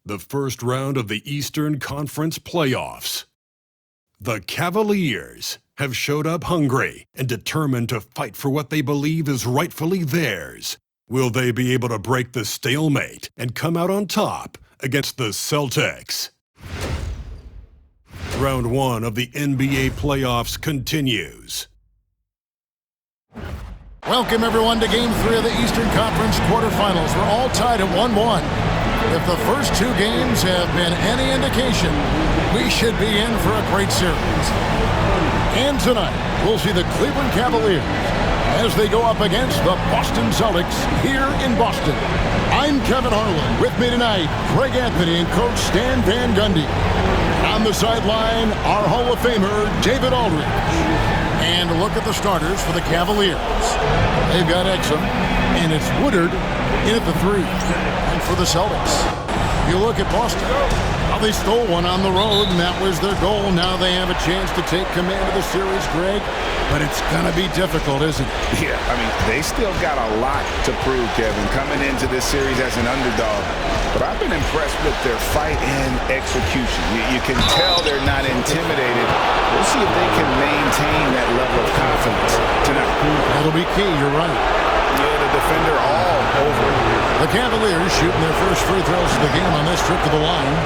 the first round of the Eastern Conference playoffs. The Cavaliers have showed up hungry and determined to fight for what they believe is rightfully theirs. Will they be able to break the stalemate and come out on top against the Celtics? Round 1 of the NBA playoffs continues. Welcome, everyone, to Game 3 of the Eastern Conference quarterfinals. We're all tied at 1-1. If the first two games have been any indication, we should be in for a great series. And tonight, we'll see the Cleveland Cavaliers as they go up against the Boston Celtics here in Boston. I'm Kevin Harlan. With me tonight, Craig Anthony and Coach Stan Van Gundy. On the sideline, our Hall of Famer, David Aldridge. And look at the starters for the Cavaliers. They've got Exum, and it's Woodard in at the 3. And for the Celtics, you look at Boston. Well, they stole one on the road, and that was their goal. Now they have a chance to take command of the series, Greg. But it's going to be difficult, isn't it? Yeah, I mean, they still got a lot to prove, Kevin, coming into this series as an underdog. But I've been impressed with their fight and execution. You can tell they're not intimidated. We'll see if they can maintain that level of confidence tonight. That'll be key, you're right. Yeah, the defender all over. The Cavaliers shooting their first free throws of the game on this trip to the line.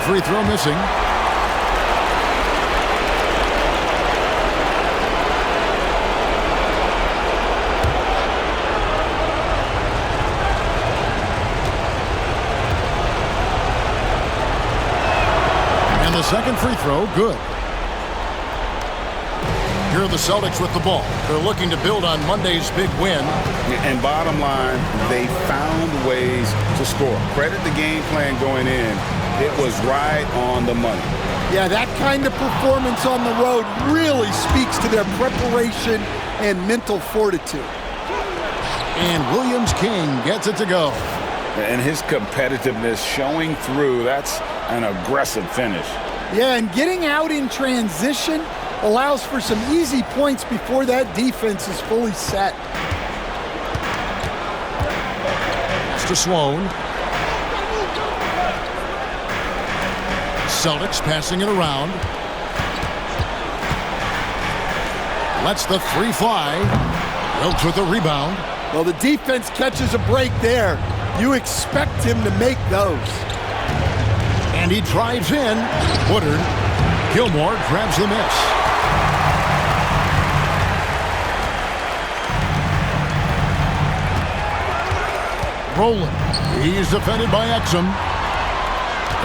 Free throw missing. And the second free throw, good. Here are the Celtics with the ball. They're looking to build on Monday's big win. And bottom line, they found ways to score. Credit the game plan going in. It was right on the money. Yeah, that kind of performance on the road really speaks to their preparation and mental fortitude. And Williams-King gets it to go. And his competitiveness showing through. That's an aggressive finish. Yeah, and getting out in transition allows for some easy points before that defense is fully set. It's to Sloan. Celtics passing it around. Lets the 3 fly. Wilkes with the rebound. Well, the defense catches a break there. You expect him to make those. And he drives in. Woodard. Gilmore grabs the miss. Rowland. He's defended by Exum.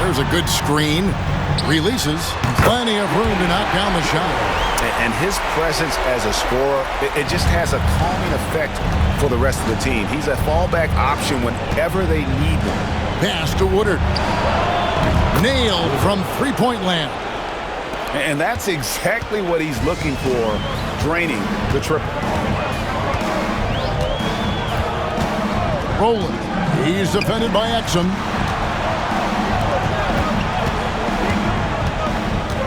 There's a good screen. Releases. Plenty of room to knock down the shot. And his presence as a scorer, it just has a calming effect for the rest of the team. He's a fallback option whenever they need one. Pass to Woodard. Nailed from three-point land. And that's exactly what he's looking for, draining the triple. Rowland. He's defended by Exum.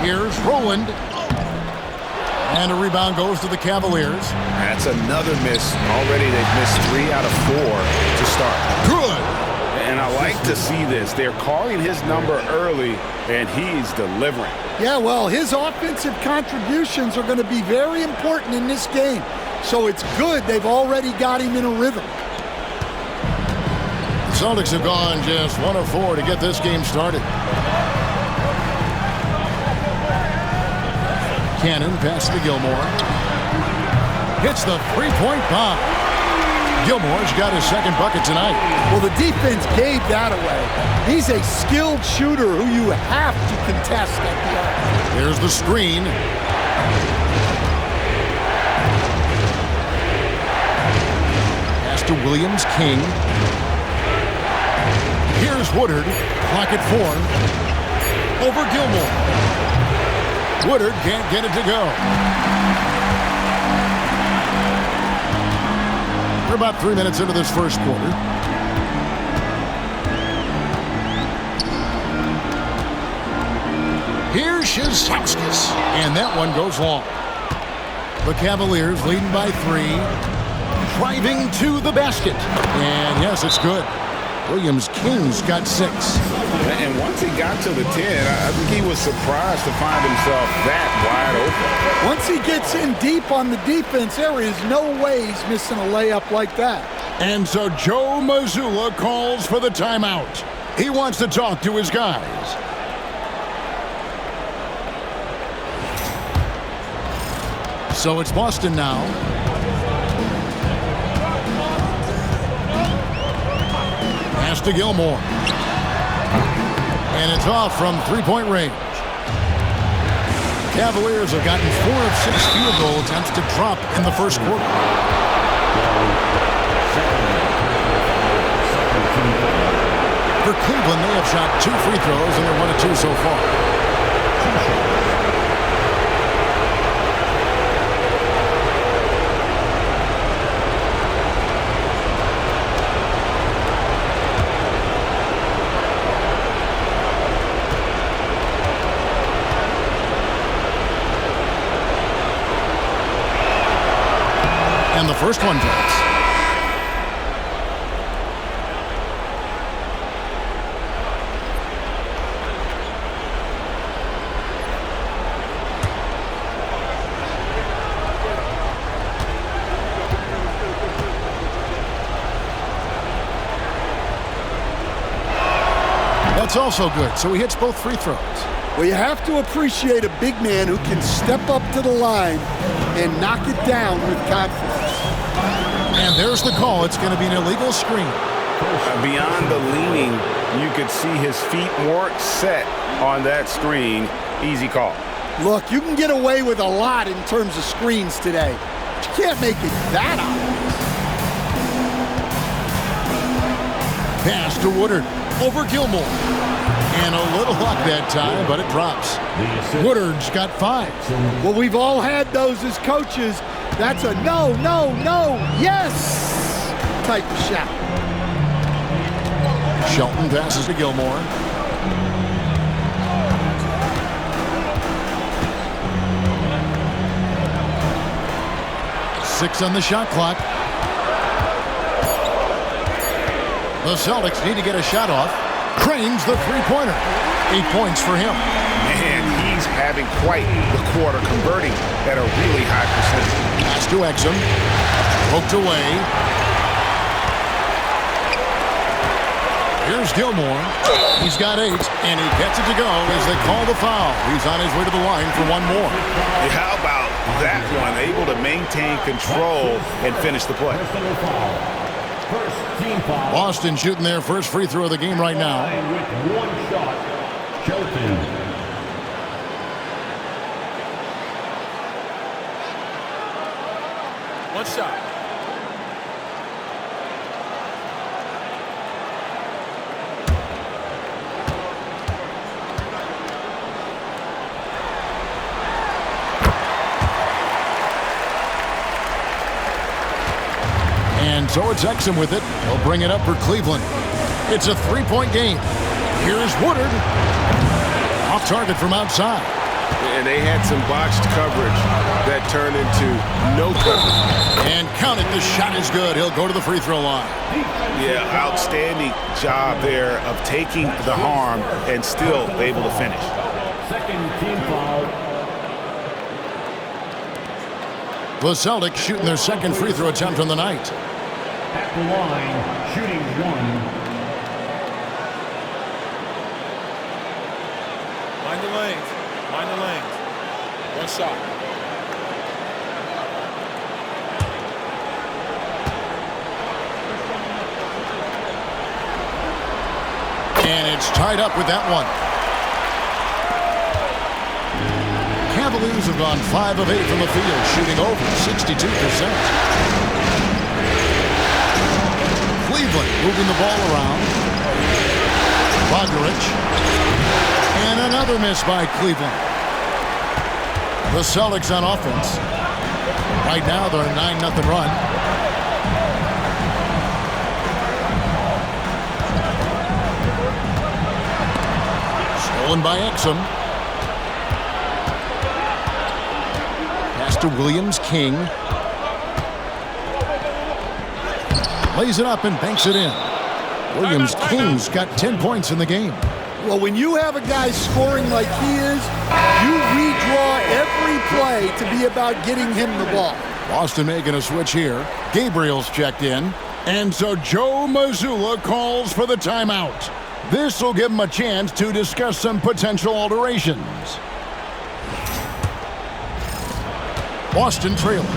Here's Rowland. And a rebound goes to the Cavaliers. That's another miss. Already they've missed 3 out of 4 to start. Good. And I like to see this. They're calling his number early, and he's delivering. Yeah, well, his offensive contributions are going to be very important in this game. So it's good they've already got him in a rhythm. The Celtics have gone just 1 of 4 to get this game started. Cannon pass to Gilmore. Hits the three-point bomb. Gilmore's got his second bucket tonight. Well, the defense gave that away. He's a skilled shooter who you have to contest at the arc. There's the screen. Pass to Williams-King. Here's Woodard. Clock at 4. Over Gilmore. Woodard can't get it to go. We're about 3 minutes into this first quarter. Here's Shizowskis, and that one goes long. The Cavaliers leading by 3, driving to the basket. And yes, it's good. Williams King's got 6. And once he got to the 10, I think he was surprised to find himself that wide open. Once he gets in deep on the defense, there is no way he's missing a layup like that. And so Joe Mazzulla calls for the timeout. He wants to talk to his guys. So it's Boston now. Pass to Gilmore. And it's off from three-point range. Cavaliers have gotten 4 of 6 field goal attempts to drop in the first quarter. For Cleveland, they have shot 2 free throws, and they're 1 of 2 so far. And the first one drops. That's also good, so he hits both free throws. Well, you have to appreciate a big man who can step up to the line and knock it down with confidence. And there's the call. It's going to be an illegal screen. Beyond the leaning, you could see his feet weren't set on that screen. Easy call. Look, you can get away with a lot in terms of screens today. But you can't make it that obvious. Pass to Woodard over Gilmore. And a little luck that time, but it drops. Woodard's got 5. Well, we've all had those as coaches. That's a no, no, no, yes type of shot. Shelton passes to Gilmore. Six on the shot clock. The Celtics need to get a shot off. Cranes the three-pointer. 8 points for him. Man, he's having quite the quarter, converting at a really high percentage. Pass to Exum. Poked away. Here's Gilmore. He's got 8, and he gets it to go as they call the foul. He's on his way to the line for one more. How about that one? Able to maintain control and finish the play. Boston shooting their first free throw of the game right now. With 1 shot, Shelton. One shot. And so it's Exum with it. He'll bring it up for Cleveland. It's a 3-point game. Here's Woodard. Off target from outside. And they had some botched coverage that turned into no coverage. And count it, the shot is good. He'll go to the free throw line. Yeah, outstanding job there of taking the harm and still able to finish. Second team foul. The Celtics shooting their second free throw attempt on the night. At the line, shooting 1. Mind the lanes. Mind the lanes. One shot. And it's tied up with that one. Cavaliers have gone 5 of 8 from the field, shooting over 62%. Cleveland moving the ball around. Bogdarich. And another miss by Cleveland. The Celtics on offense. Right now they're a 9-0 run. Stolen by Exum. Pass to Williams-King. Lays it up and banks it in. Williams-King's got 10 points in the game. Well, when you have a guy scoring like he is, you redraw every play to be about getting him the ball. Boston making a switch here. Gabriel's checked in. And so Joe Mazzulla calls for the timeout. This will give him a chance to discuss some potential alterations. Boston trailing.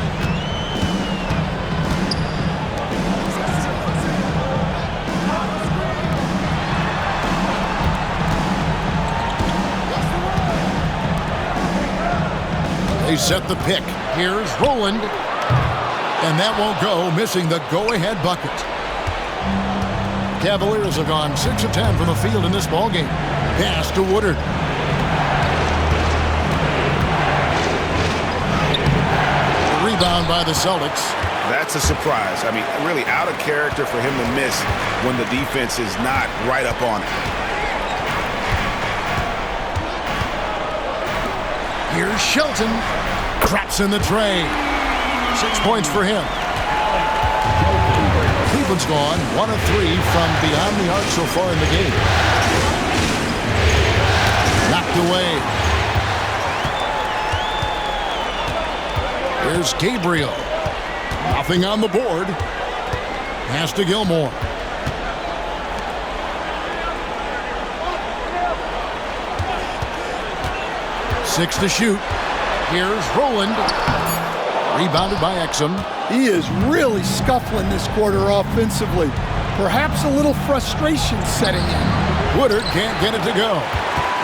They set the pick. Here's Rowland. And that won't go, missing the go-ahead bucket. Cavaliers have gone 6 of 10 from the field in this ballgame. Pass to Woodard. Rebound by the Celtics. That's a surprise. I mean, really out of character for him to miss when the defense is not right up on it. Here's Shelton. Traps in the tray. 6 points for him. Cleveland's gone 1 of 3 from beyond the arc so far in the game. Knocked away. Here's Gabriel. Nothing on the board. Pass to Gilmore. Six to shoot. Here's Rowland. Rebounded by Exum. He is really scuffling this quarter offensively. Perhaps a little frustration setting in. Woodard can't get it to go.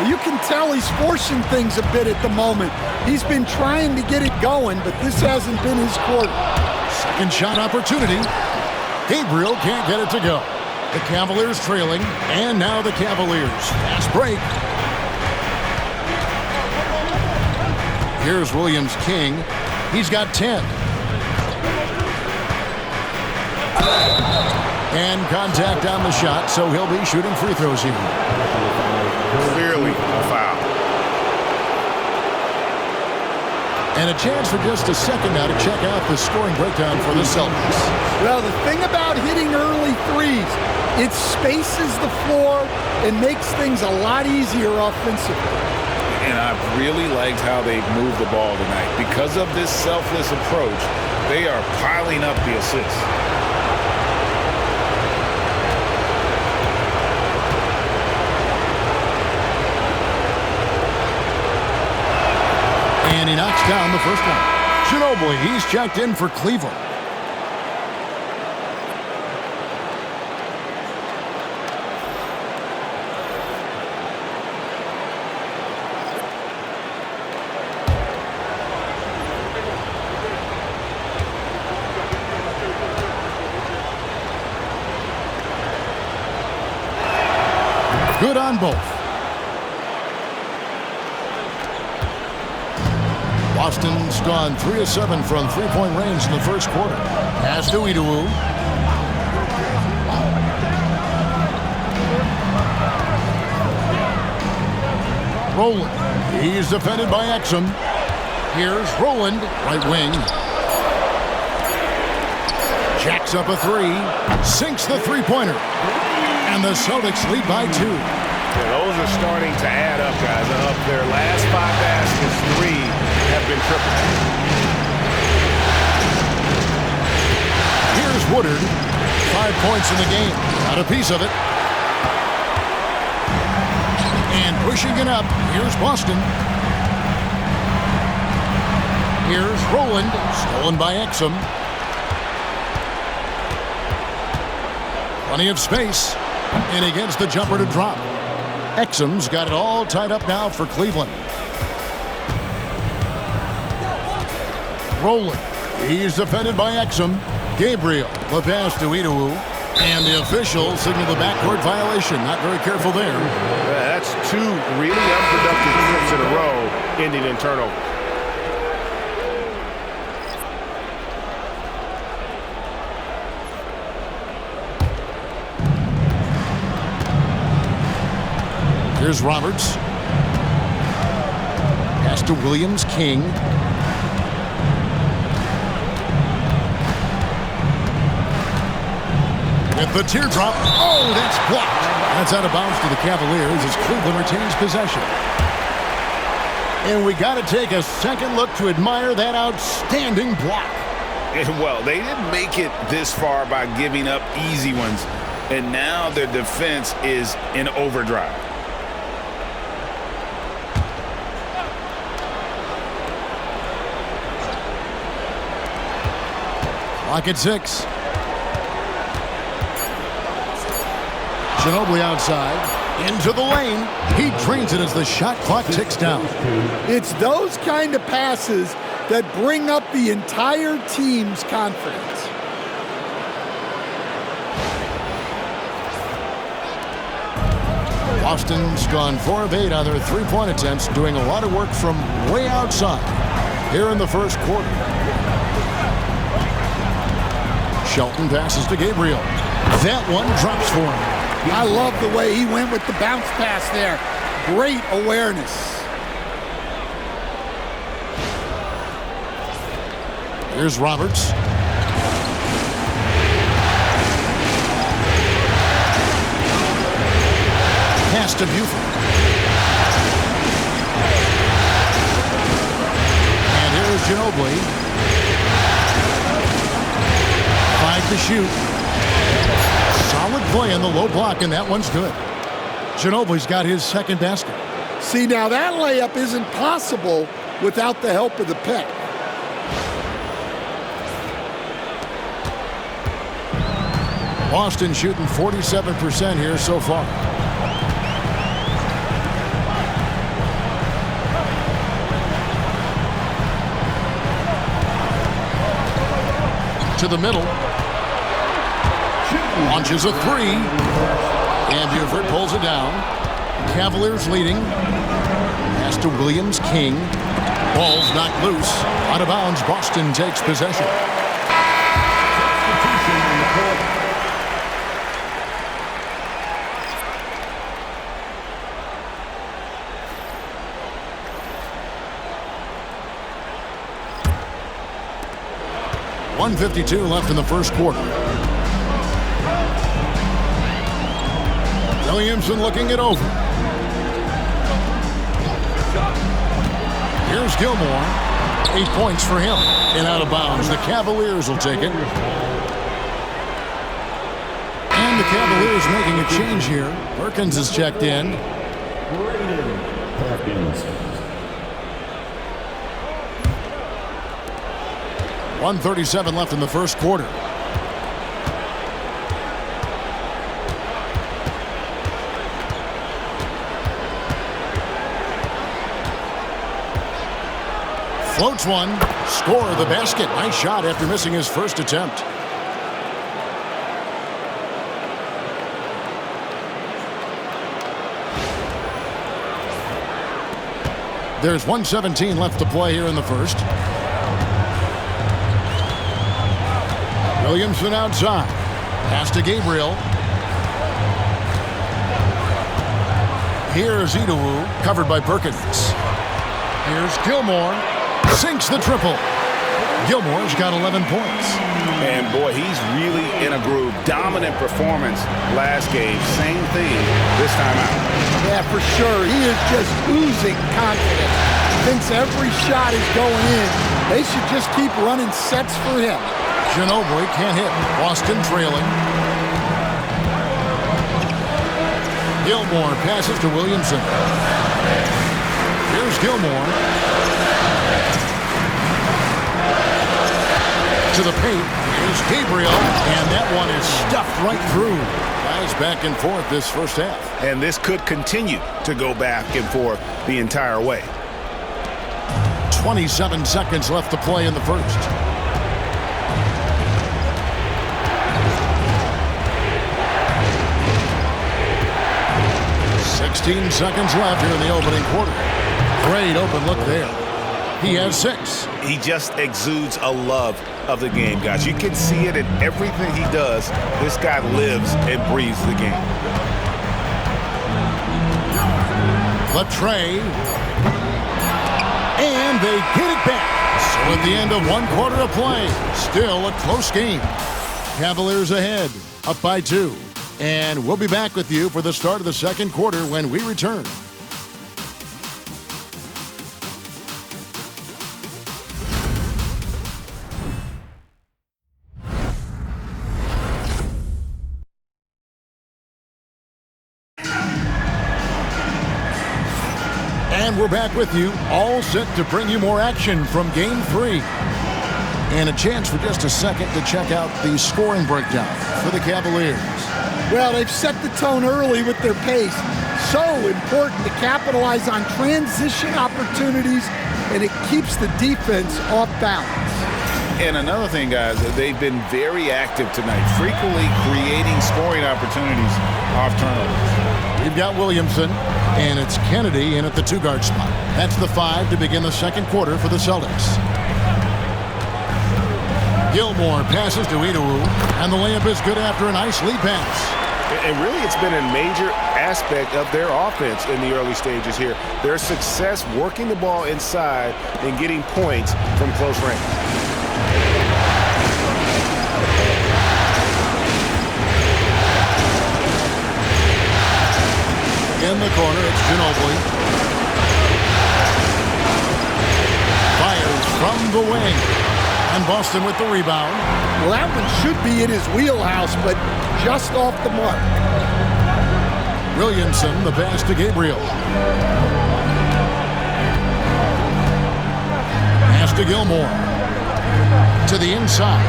You can tell he's forcing things a bit at the moment. He's been trying to get it going, but this hasn't been his quarter. Second shot opportunity. Gabriel can't get it to go. The Cavaliers trailing, and now the Cavaliers. Fast break. Here's Williams-King. He's got 10. And contact on the shot, so he'll be shooting free throws here. Clearly a foul. And a chance for just a second now to check out the scoring breakdown for the Celtics. Well, the thing about hitting early threes, it spaces the floor and makes things a lot easier offensively. And I've really liked how they've moved the ball tonight. Because of this selfless approach, they are piling up the assists. And he knocks down the first one. Ginobili, he's checked in for Cleveland. Good on both. Boston's gone 3 of 7 from three-point range in the first quarter. Pass to Idowu. Rowland. He's defended by Exum. Here's Rowland, right wing. Jacks up a three. Sinks the three-pointer. And the Celtics lead by 2. Yeah, those are starting to add up, guys. Up their last 5 baskets, 3 have been triple. Here's Woodard. 5 points in the game. Got a piece of it. And pushing it up, here's Boston. Here's Rowland. Stolen by Exum. Plenty of space. And he gets the jumper to drop. Exum's got it all tied up now for Cleveland. Rowland. He's defended by Exum. Gabriel. The pass to Idowu. And the official signaled the backcourt violation. Not very careful there. That's 2 really unproductive trips in a row, ending in turnover. Here's Roberts. Pass to Williams King. With the teardrop. Oh, that's blocked. That's out of bounds to the Cavaliers as Cleveland retains possession. And we got to take a second look to admire that outstanding block. Well, they didn't make it this far by giving up easy ones, and now their defense is in overdrive. Clock at 6. Ginobili outside. Into the lane. He drains it as the shot clock ticks down. It's those kind of passes that bring up the entire team's confidence. Boston's gone 4 of 8 on their three-point attempts, doing a lot of work from way outside here in the first quarter. Shelton passes to Gabriel. That one drops for him. I love the way he went with the bounce pass there. Great awareness. Here's Roberts. Pass to Buford. And here's Ginobili. 5 to shoot. Solid play in the low block, and that one's good. Ginobili's got his second basket. See, now that layup isn't possible without the help of the pick. Boston shooting 47% here so far. To the middle. Launches a 3. And Buford pulls it down. Cavaliers leading. Pass to Williams King. Ball's knocked loose. Out of bounds. Boston takes possession. .152 left in the first quarter. Williamson looking it over. Here's Gilmore. 8 points for him. And out of bounds. The Cavaliers will take it. And the Cavaliers making a change here. Perkins is checked in. Perkins. 1:37 left in the first quarter. Floats one. Score the basket. Nice shot after missing his first attempt. There's 1:17 left to play here in the first. Williamson outside. Pass to Gabriel. Here's Idowu, covered by Perkins. Here's Gilmore. Sinks the triple. Gilmore's got 11 points. And boy, he's really in a groove. Dominant performance last game. Same thing this time out. Yeah, for sure. He is just oozing confidence. Thinks every shot is going in. They should just keep running sets for him. Ginobili can't hit. Boston trailing. Gilmore passes to Williamson. Here's Gilmore. To the paint. Here's Gabriel. And that one is stuffed right through. Guys back and forth this first half. And this could continue to go back and forth the entire way. 27 seconds left to play in the first. Seconds left here in the opening quarter. Great open look there. He has 6. He just exudes a love of the game, guys. You can see it in everything he does. This guy lives and breathes the game. Latrey. they get it back. So at the end of one quarter of play, still a close game. Cavaliers ahead, up by 2. And we'll be back with you for the start of the second quarter when we return. And we're back with you, all set to bring you more action from Game 3. And a chance for just a second to check out the scoring breakdown for the Cavaliers. Well, they've set the tone early with their pace. So important to capitalize on transition opportunities, and it keeps the defense off balance. And another thing, guys, they've been very active tonight, frequently creating scoring opportunities off turnovers. We've got Williamson, and it's Kennedy in at the 2-guard spot. That's the 5 to begin the second quarter for the Celtics. Gilmore passes to Idowu, and the layup is good after a nice lead pass. And really, it's been a major aspect of their offense in the early stages here. Their success working the ball inside and getting points from close range. In the corner, it's Ginobili. Fires from the wing. And Boston with the rebound. Well, that one should be in his wheelhouse, but just off the mark. Williamson, the pass to Gabriel. Pass to Gilmore. To the inside.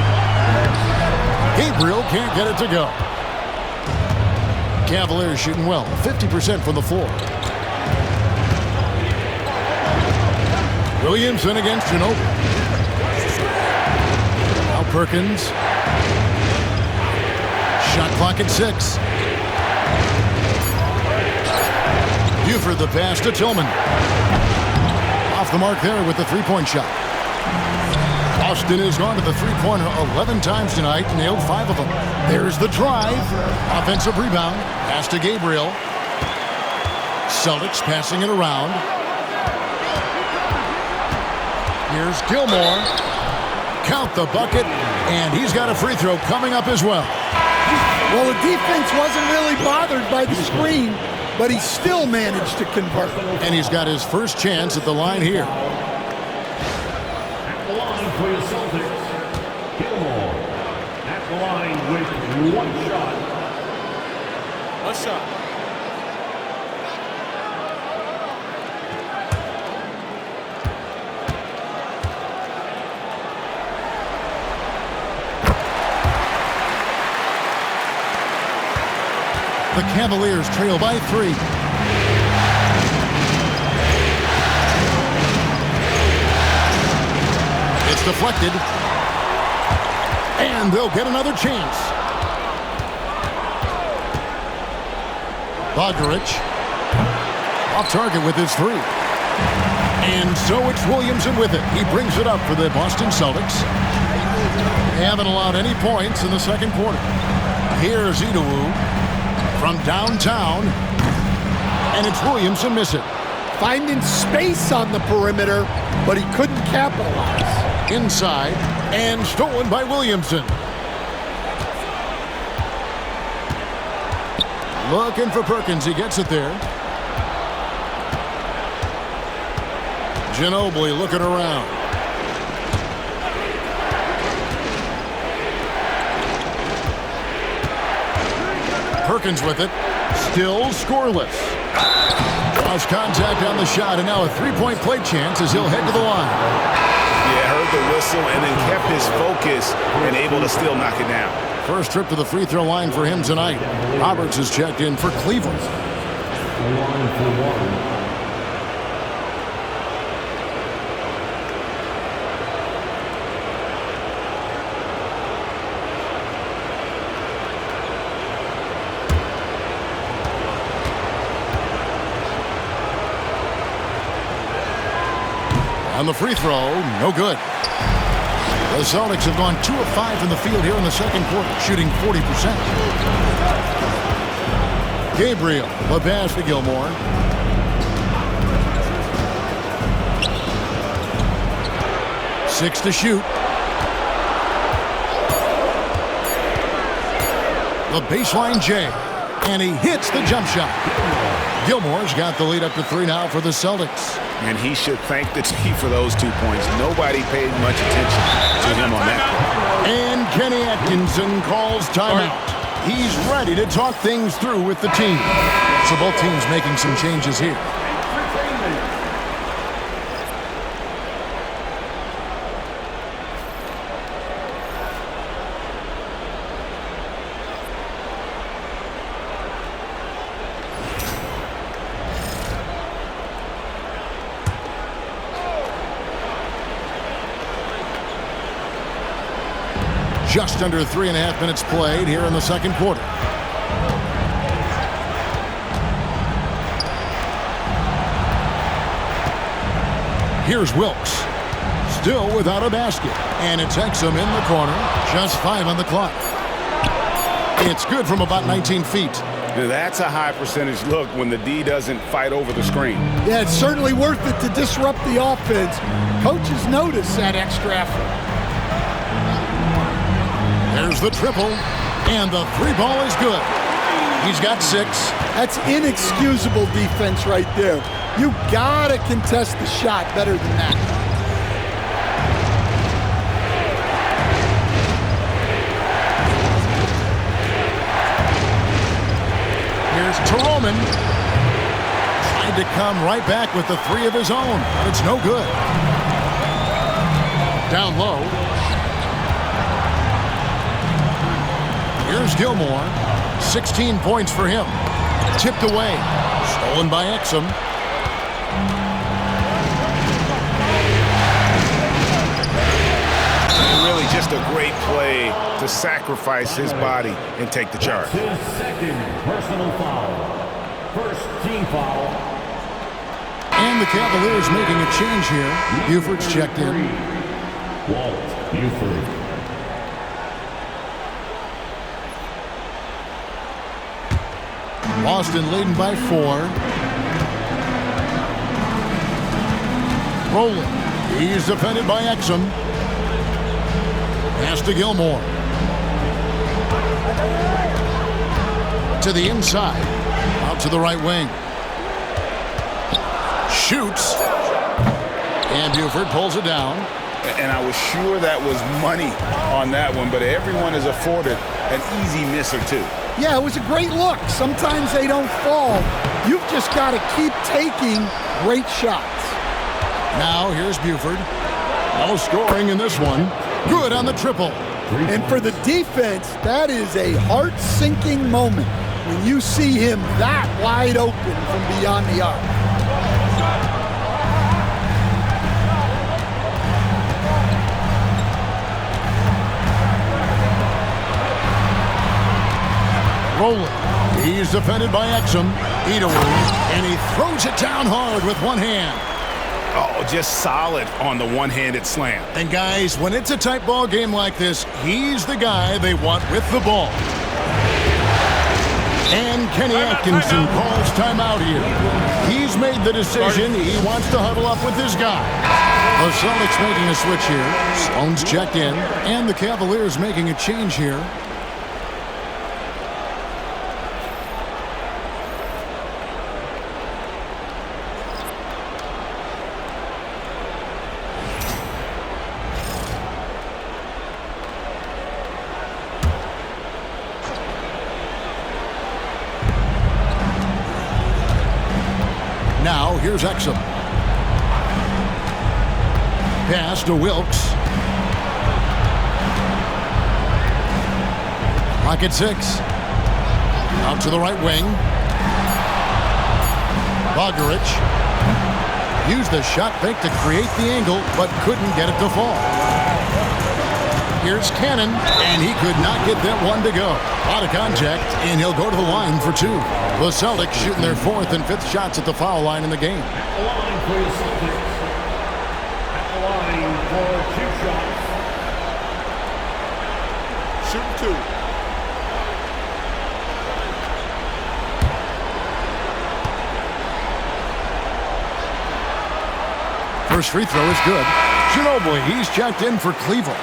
Gabriel can't get it to go. Cavaliers shooting well, 50% from the floor. Williamson against Ginobili. Now Perkins. Shot clock at 6. Buford the pass to Tillman. Off the mark there with the three-point shot. Austin has gone to the three-pointer 11 times tonight, nailed 5 of them. There's the drive. Offensive rebound. Pass to Gabriel. Celtics passing it around. Here's Gilmore. Count the bucket, and he's got a free throw coming up as well. Well, the defense wasn't really bothered by the screen, but he still managed to convert. And he's got his first chance at the line here. At the line for the Celtics, Gilmore. At the line with one shot. One shot. The Cavaliers trail by 3. It's deflected. And they'll get another chance. Bogdarich off target with his 3. And so it's Williamson with it. He brings it up for the Boston Celtics. They haven't allowed any points in the second quarter. Here's Idowu from downtown, and it's Williamson miss it. Finding space on the perimeter, but he couldn't capitalize. Inside, and stolen by Williamson. Looking for Perkins, he gets it there. Ginobili looking around. Perkins with it. Still scoreless. Lost contact on the shot, and now a three-point play chance as he'll head to the line. Yeah, heard the whistle and then kept his focus and able to still knock it down. First trip to the free throw line for him tonight. Roberts is checked in for Cleveland. Line for one. On the free throw, no good. The Celtics have gone 2 of 5 from the field here in the second quarter, shooting 40%. Gabriel, the pass to Gilmore. 6 to shoot. The baseline J. And he hits the jump shot. Gilmore's got the lead up to 3 now for the Celtics. And he should thank the team for those 2 points. Nobody paid much attention to him on that play. And Kenny Atkinson calls timeout. He's ready to talk things through with the team. So both teams making some changes here. Just under 3.5 minutes played here in the second quarter. Here's Wilkes. Still without a basket. And it's Exum in the corner. Just 5 on the clock. It's good from about 19 feet. Now that's a high percentage look when the D doesn't fight over the screen. Yeah, it's certainly worth it to disrupt the offense. Coaches notice that extra effort. There's the triple, and the 3 ball is good. He's got 6. That's inexcusable defense right there. You gotta contest the shot better than that. Here's Teroman. Tried to come right back with the 3 of his own, but it's no good. Down low. Here's Gilmore. 16 points for him. Tipped away. Stolen by Exum. Really just a great play to sacrifice his body and take the charge. His second personal foul. First team foul. And the Cavaliers making a change here. Buford's checked in. Walt Buford. Boston leading by 4. Rolling. He's defended by Exum. Pass to Gilmore. To the inside. Out to the right wing. Shoots. And Buford pulls it down. And I was sure that was money on that one, but everyone is afforded an easy miss or 2. Yeah, it was a great look. Sometimes they don't fall. You've just got to keep taking great shots. Now here's Buford. No scoring in this one. Good on the triple. And for the defense, that is a heart-sinking moment when you see him that wide open from beyond the arc. Rolling. He's defended by Exum. And he throws it down hard with one hand. Oh, just solid on the one-handed slam. And guys, when it's a tight ball game like this, he's the guy they want with the ball. And Kenny Atkinson calls timeout here. He's made the decision. He wants to huddle up with this guy. The Celtics making a switch here. Sloan's checked in. And the Cavaliers making a change here. Now, here's Exum. Pass to Wilkes. Pocket 6. Out to the right wing. Bogdarich used the shot fake to create the angle, but couldn't get it to fall. Here's Cannon, and he could not get that one to go. Out of contact, and he'll go to the line for 2. The Celtics shooting their 4th and 5th shots at the foul line in the game. At the line for the Celtics. At the line for 2 shots. Shoot 2. First free throw is good. Ginobili, he's checked in for Cleveland.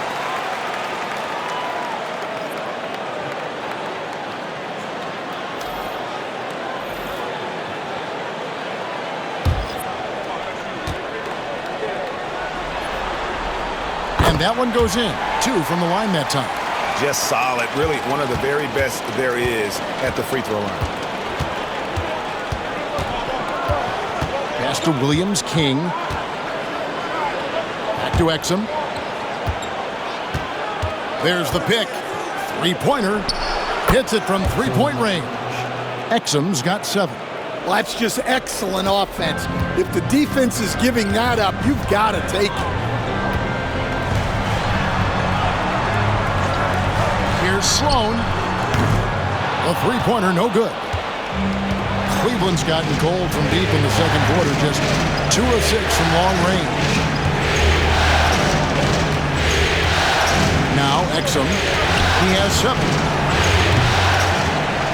And that one goes in. 2 from the line that time. Just solid. Really one of the very best there is at the free throw line. Pass to Williams, King. Back to Exum. There's the pick. Three-pointer. Hits it from three-point range. Exum's got 7. Well, that's just excellent offense. If the defense is giving that up, you've got to take it. Here's Sloan. A three-pointer, no good. Cleveland's gotten cold from deep in the second quarter, just 2 of 6 from long range. Now Exum, he has 7.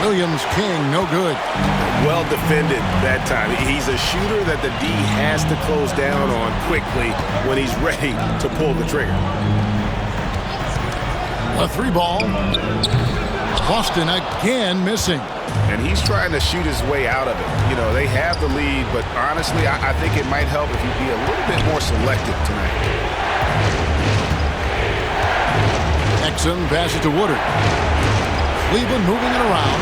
Williams, King, no good. Well defended that time. He's a shooter that the D has to close down on quickly when he's ready to pull the trigger. A 3-ball. Boston again missing. And he's trying to shoot his way out of it. You know, they have the lead, but honestly, I think it might help if he'd be a little bit more selective tonight. Exum passes to Woodard. Cleveland moving it around.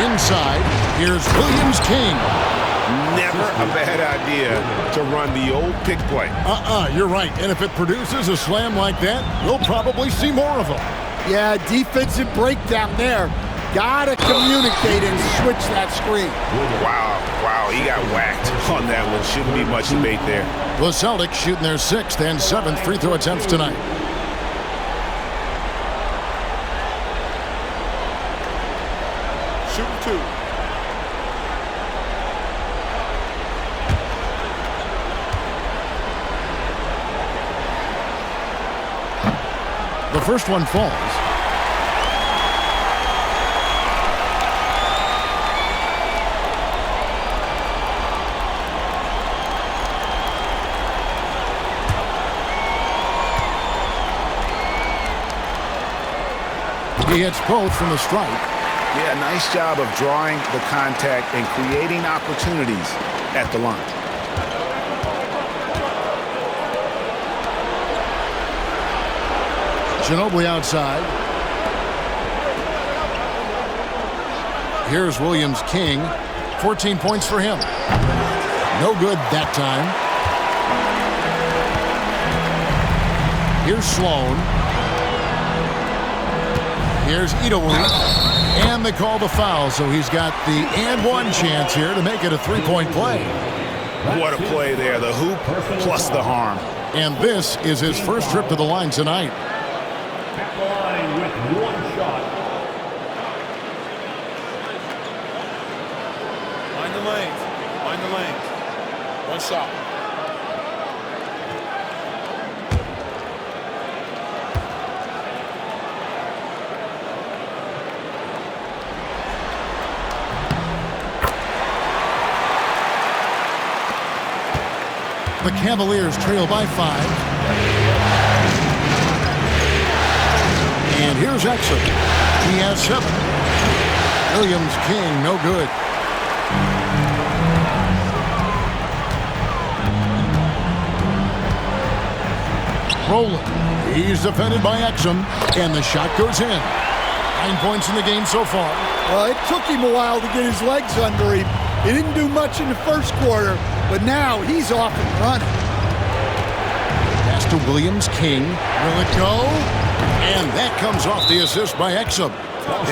Inside, here's Williams, King. Never a bad idea to run the old pick play. You're right. And if it produces a slam like that, we'll probably see more of them. Yeah, defensive breakdown there. Gotta communicate and switch that screen. Wow, he got whacked on that one. Shouldn't be much debate there. The Celtics shooting their 6th and 7th free throw attempts tonight. Shoot 2. The first one falls. He hits both from the strike. Yeah, nice job of drawing the contact and creating opportunities at the line. Ginobili outside. Here's Williams, King. 14 points for him. No good that time. Here's Sloan. Here's Idowu. And they call the foul, so he's got the and one chance here to make it a 3-point play. What a play there. The hoop plus the harm. And this is his first trip to the line tonight. At the line with 1 shot. Mind the lanes. Mind the lanes. 1 shot. The Cavaliers trail by 5. And here's Exum. He has 7. Williams, King, no good. Rowland. He's defended by Exum. And the shot goes in. 9 points in the game so far. Well, it took him a while to get his legs under him. He didn't do much in the first quarter, but now he's off and running. Pass to Williams, King. Will it go? And that comes off the assist by Exum.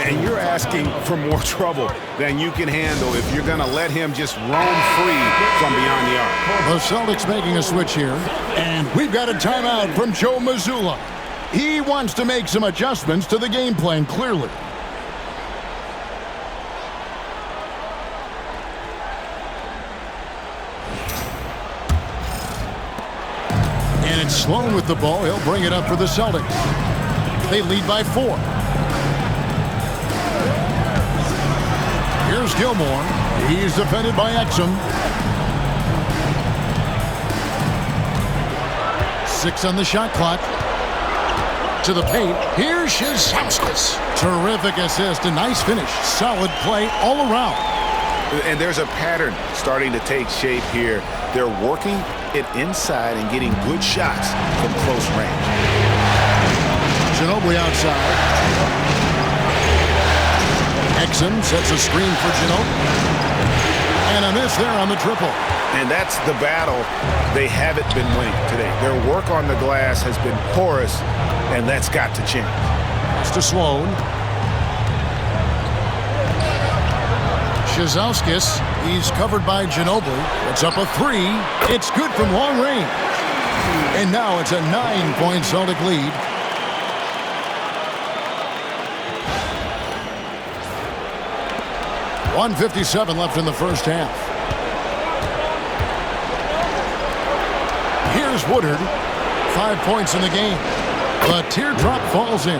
And you're asking for more trouble than you can handle if you're going to let him just roam free from beyond the arc. The Celtics making a switch here. And we've got a timeout from Joe Mazzulla. He wants to make some adjustments to the game plan, clearly. And it's Sloan with the ball. He'll bring it up for the Celtics. They lead by 4. Here's Gilmore. He's defended by Exum. 6 on the shot clock. To the paint. Here's Shizowskis. Terrific assist. A nice finish. Solid play all around. And there's a pattern starting to take shape here. They're working it inside and getting good shots from close range. Ginobili outside. Exum sets a screen for Ginobili. And a miss there on the triple. And that's the battle they haven't been winning today. Their work on the glass has been porous, and that's got to change. It's to Sloan. Shizowskis, he's covered by Ginobili. It's up a 3. It's good from long range. And now it's a 9-point Celtic lead. .157 left in the first half. Here's Woodard. 5 points in the game. The teardrop falls in.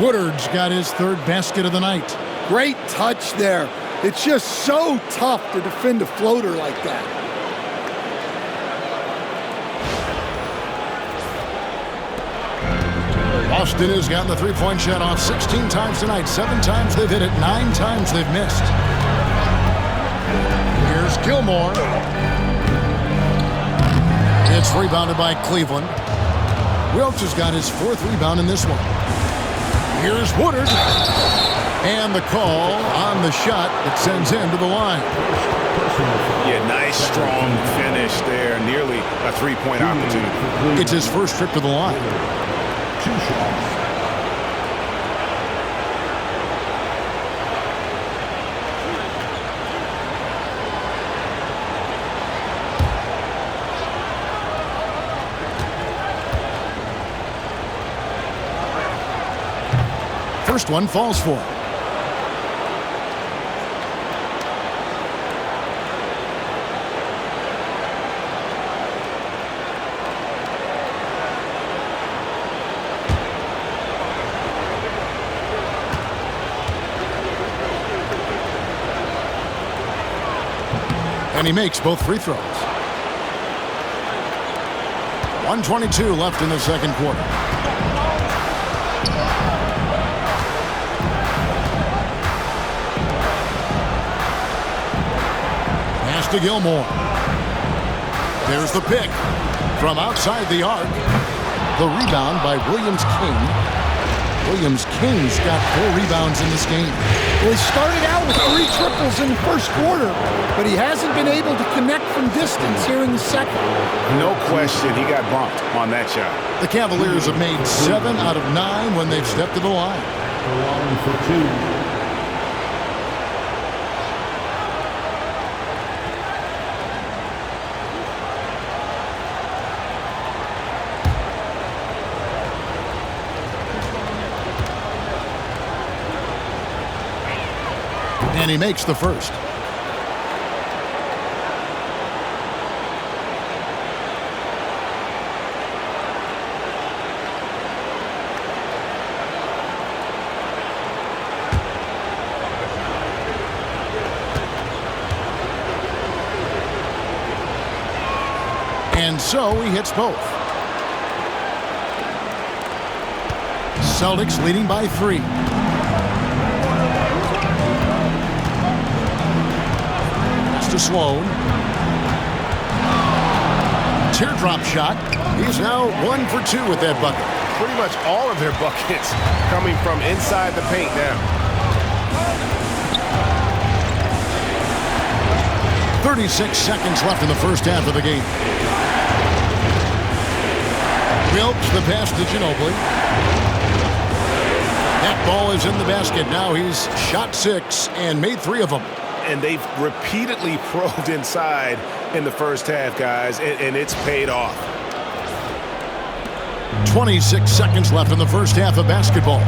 Woodard's got his 3rd basket of the night. Great touch there. It's just so tough to defend a floater like that. Boston has gotten the 3-point shot off 16 times tonight. 7 times they've hit it. 9 times they've missed. Here's Gilmore. It's rebounded by Cleveland. Wilkes has got his 4th rebound in this one. Here's Woodard. And the call on the shot that sends him to the line. Yeah, nice, strong finish there. Nearly a 3-point opportunity. It's his first trip to the line. 2 shots. First one falls for him. And he makes both free throws. 1:22 left in the second quarter. Pass to Gilmore. There's the pick from outside the arc. The rebound by Williams-King. Williams-King's got 4 rebounds in this game. Well, he started out with 3 triples in the first quarter, but he hasn't been able to connect from distance here in the second. No question, he got bumped on that shot. The Cavaliers have made 7 out of 9 when they've stepped to the line. Along for 2. And he makes the first. And so he hits both. Celtics leading by 3. To Sloan. Teardrop shot. He's now 1 for 2 with that bucket. Pretty much all of their buckets coming from inside the paint now. 36 seconds left in the first half of the game. Wilkes the pass to Ginobili. That ball is in the basket. Now he's shot 6 and made 3 of them. And they've repeatedly probed inside in the first half, guys, and it's paid off. 26 seconds left in the first half of basketball.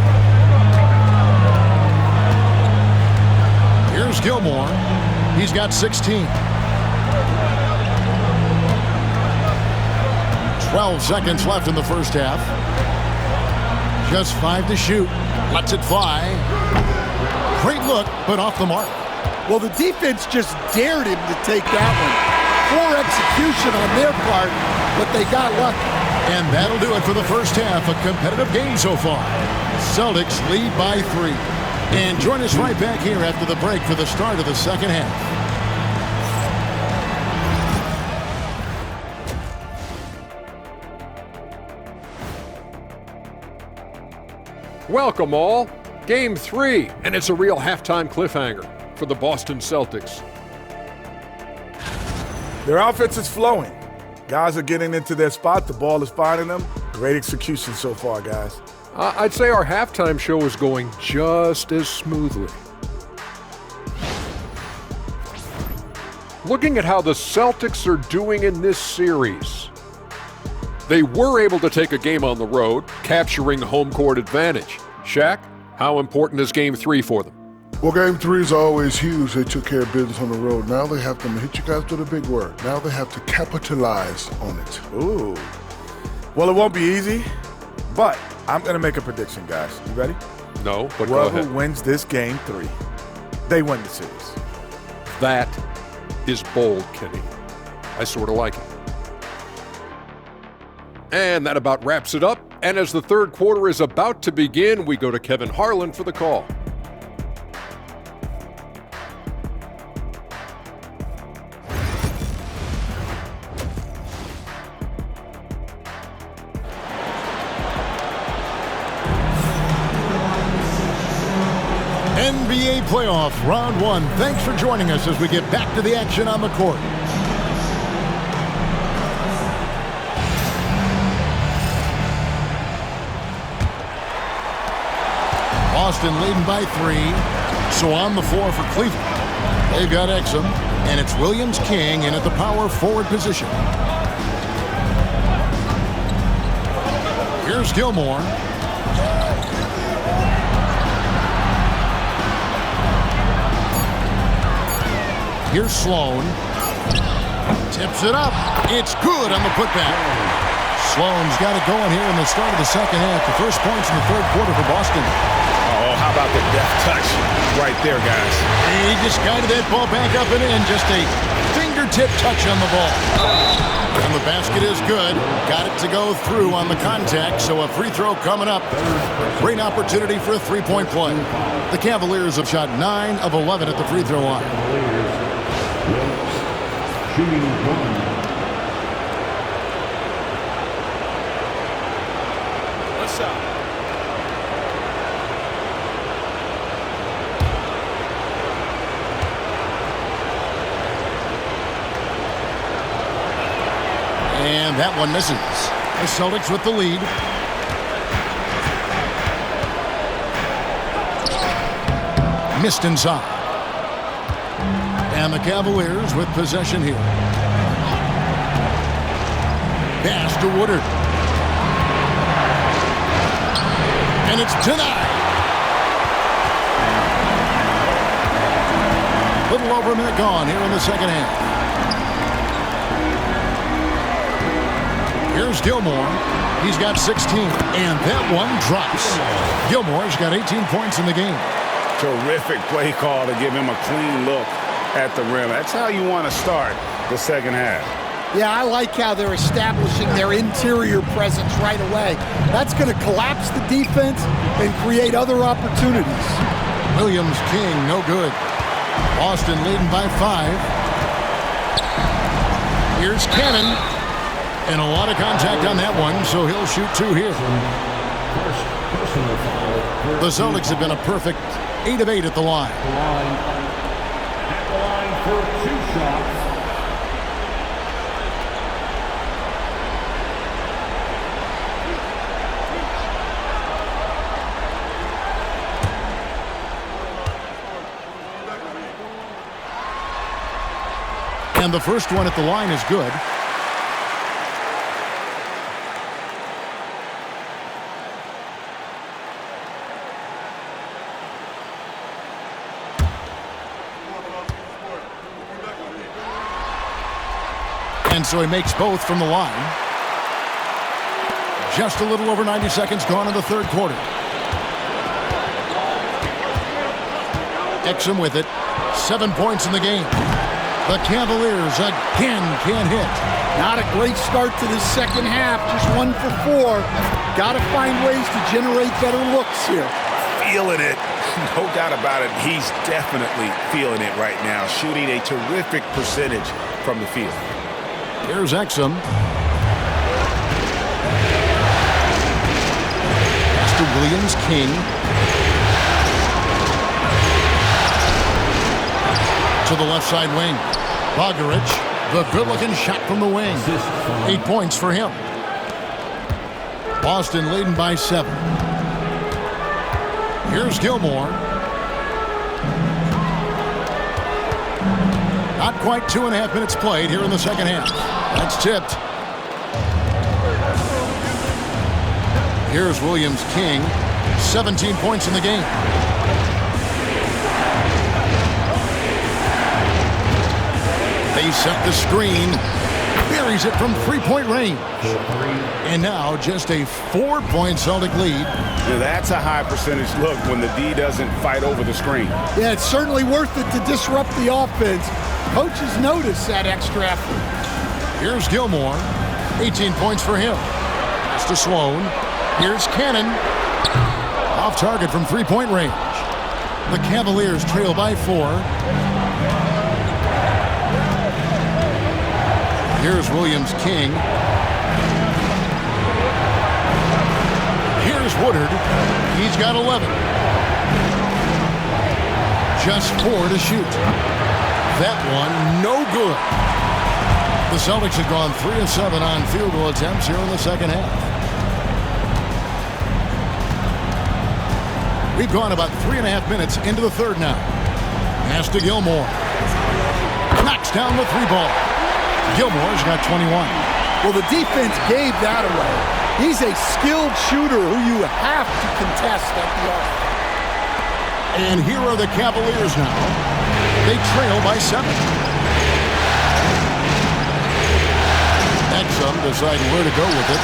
Here's Gilmore. He's got 16. 12 seconds left in the first half. Just 5 to shoot. Lets it fly. Great look, but off the mark. Well, the defense just dared him to take that one. Poor execution on their part, but they got lucky. And that'll do it for the first half. A competitive game so far. Celtics lead by 3. And join us right back here after the break for the start of the second half. Welcome all. Game 3, and it's a real halftime cliffhanger for the Boston Celtics. Their offense is flowing. Guys are getting into their spot. The ball is finding them. Great execution so far, guys. I'd say our halftime show is going just as smoothly. Looking at how the Celtics are doing in this series, they were able to take a game on the road, capturing home court advantage. Shaq, how important is Game 3 for them? Well, Game 3 is always huge. They took care of business on the road. Now they have to hit you guys with a big word. Now they have to capitalize on it. Ooh. Well, it won't be easy, but I'm going to make a prediction, guys. You ready? No, but go ahead. Whoever wins this Game 3, they win the series. That is bold, Kenny. I sort of like it. And that about wraps it up. And as the third quarter is about to begin, we go to Kevin Harlan for the call. NBA playoff round 1. Thanks for joining us as we get back to the action on the court. Boston leading by 3. So on the floor for Cleveland, they've got Exum, and it's Williams King in at the power forward position. Here's Gilmore. Here's Sloan. Tips it up. It's good on the putback. Sloan's got it going here in the start of the second half. The first points in the third quarter for Boston. Oh, how about the deft touch right there, guys? He just guided that ball back up and in. Just a fingertip touch on the ball. And the basket is good. Got it to go through on the contact, so a free throw coming up. Great opportunity for a three-point play. The Cavaliers have shot 9 of 11 at the free throw line. Shooting 1. What's up? And that one misses. The Celtics with the lead. Missed inside. And the Cavaliers with possession here. Pass to Woodard. And it's denied. Little over a minute gone here in the second half. Here's Gilmore. He's got 16, and that one drops. Gilmore's got 18 points in the game. Terrific play call to give him a clean look at the rim. That's how you want to start the second half. Yeah, I like how they're establishing their interior presence right away. That's going to collapse the defense and create other opportunities. Williams King, no good. Boston leading by 5. Here's Cannon. And a lot of contact on that one, so he'll shoot 2 here. The Celtics have been a perfect 8 of 8 at the line. At the line for 2 shots. And the first one at the line is good. And so he makes both from the line. Just a little over 90 seconds gone in the third quarter. Exum with it. 7 points in the game. The Cavaliers again can't hit. Not a great start to the second half, just 1 for 4. Got to find ways to generate better looks here. Feeling it. No doubt about it. He's definitely feeling it right now. Shooting a terrific percentage from the field. Here's Exum. Pass to Williams King. To the left side wing. Bogdarich, the good-looking shot from the wing. 8 points for him. Boston leading by 7. Here's Gilmore. Not quite 2.5 minutes played here in the second half. That's tipped. Here's Williams King. 17 points in the game. They set the screen. Buries it from three-point range. And now just a 4-point Celtic lead. Yeah, that's a high percentage look when the D doesn't fight over the screen. Yeah, it's certainly worth it to disrupt the offense. Coaches notice that extra effort. Here's Gilmore. 18 points for him. Pass to Sloan. Here's Cannon. Off target from three-point range. The Cavaliers trail by 4. Here's Williams King. Here's Woodard. He's got 11. Just 4 to shoot. That one, no good. The Celtics have gone 3 of 7 on field goal attempts here in the second half. We've gone about 3.5 minutes into the third now. Pass to Gilmore. Knocks down the 3-ball. Gilmore's got 21. Well, the defense gave that away. He's a skilled shooter who you have to contest at the arc. And here are the Cavaliers now. They trail by 7. Exum deciding where to go with it.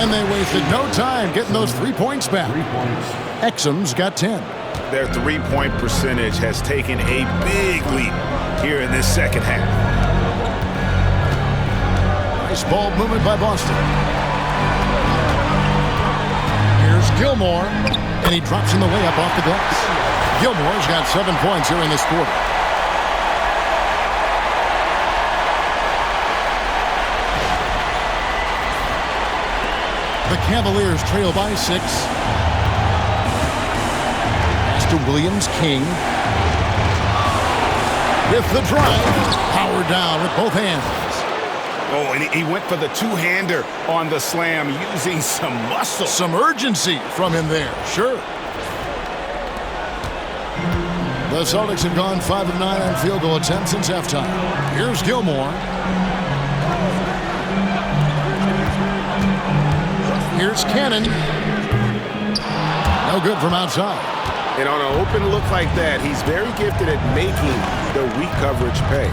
And they wasted no time getting those 3 points back. 3 points. Exum's got 10. Their three-point percentage has taken a big leap here in this second half. Nice ball movement by Boston. Here's Gilmore, and he drops in the layup off the glass. Gilmore's got 7 points here in this quarter. The Cavaliers trail by 6. Pass to Williams King. With the drive, powered down with both hands. Oh, and he went for the two-hander on the slam, using some muscle. Some urgency from him there, sure. The Celtics have gone 5 of 9 on field goal attempts since halftime. Here's Gilmore. Here's Cannon. No good from outside. And on an open look like that, he's very gifted at making the weak coverage pay.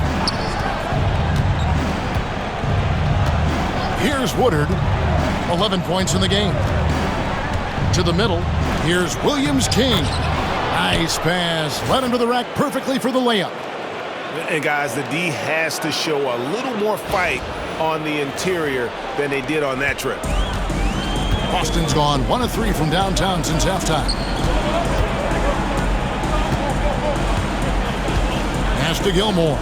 Here's Woodard. 11 points in the game. To the middle. Here's Williams King. Nice pass. Led him to the rack perfectly for the layup. And guys, the D has to show a little more fight on the interior than they did on that trip. Boston's gone 1 of 3 from downtown since halftime. Pass to Gilmore.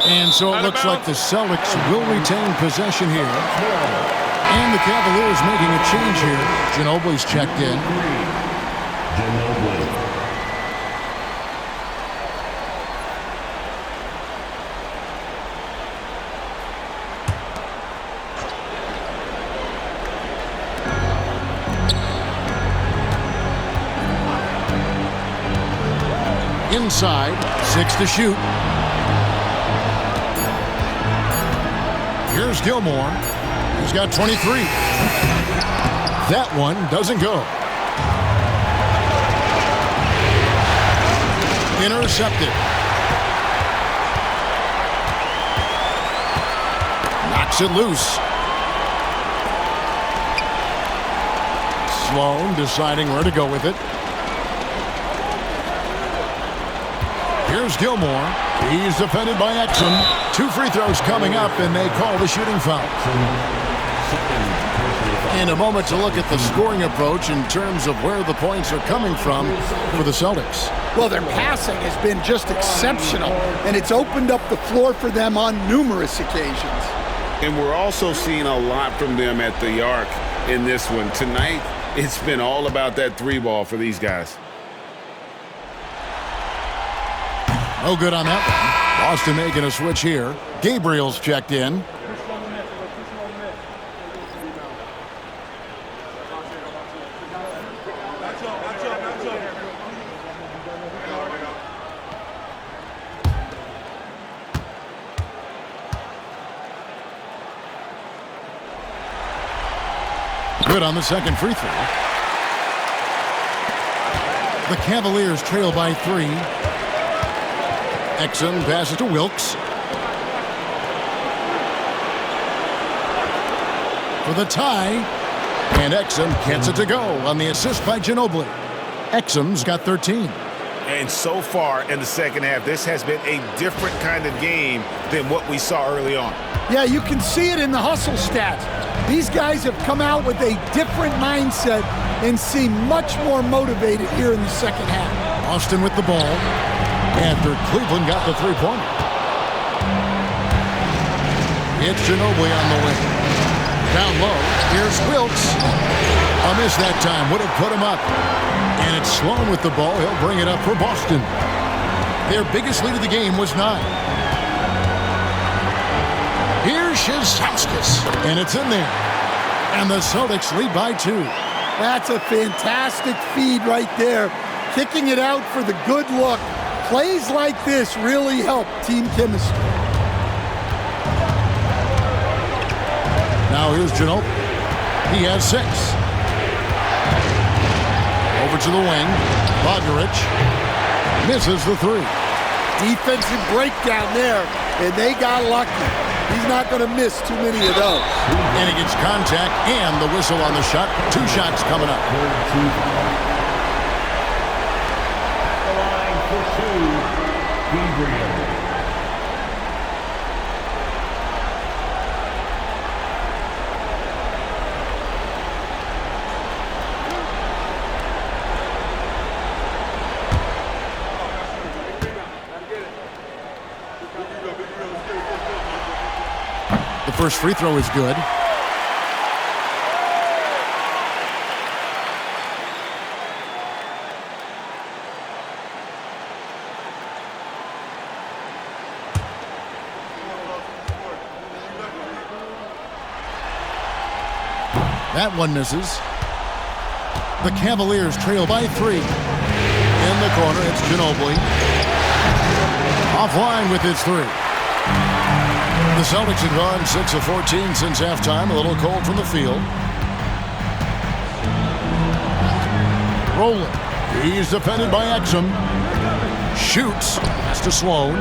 And so it looks like the Celtics will retain possession here. And the Cavaliers making a change here. Ginobili's checked in. Ginobili. Inside, 6 to shoot. Here's Gilmore. He's got 23. That one doesn't go. Intercepted. Knocks it loose. Sloan deciding where to go with it. Here's Gilmore. He's defended by Exum. 2 free throws coming up, and they call the shooting foul. In a moment to look at the scoring approach in terms of where the points are coming from for the Celtics. Well, their passing has been just exceptional, and it's opened up the floor for them on numerous occasions. And we're also seeing a lot from them at the arc in this one. Tonight, it's been all about that 3-ball for these guys. No good on that one. Boston making a switch here. Gabriel's checked in. Good on the second free throw. The Cavaliers trail by 3. Exum passes to Wilkes. For the tie. And Exum gets it to go on the assist by Ginobili. Exum's got 13. And so far in the second half, this has been a different kind of game than what we saw early on. Yeah, you can see it in the hustle stats. These guys have come out with a different mindset and seem much more motivated here in the second half. Austin with the ball after Cleveland got the 3-pointer. It's Ginobili on the wing. Down low, here's Wilkes. A miss that time, would have put him up. And it's Sloan with the ball. He'll bring it up for Boston. Their biggest lead of the game was 9. Here's Shizowskis, and it's in there. And the Celtics lead by 2. That's a fantastic feed right there. Kicking it out for the good look. Plays like this really help team chemistry. Now here's Ginobili. He has 6. Over to the wing. Bogdanovich misses the 3. Defensive breakdown there, and they got lucky. He's not going to miss too many of those. And he gets contact and the whistle on the shot. 2 shots coming up. The line for 2, Gabriel. The first free throw is good. That one misses. The Cavaliers trail by 3. In the corner, it's Ginobili. Offline with his 3. The Celtics have gone 6 of 14 since halftime. A little cold from the field. Rolling. He's defended by Exum. Shoots. Pass to Sloan.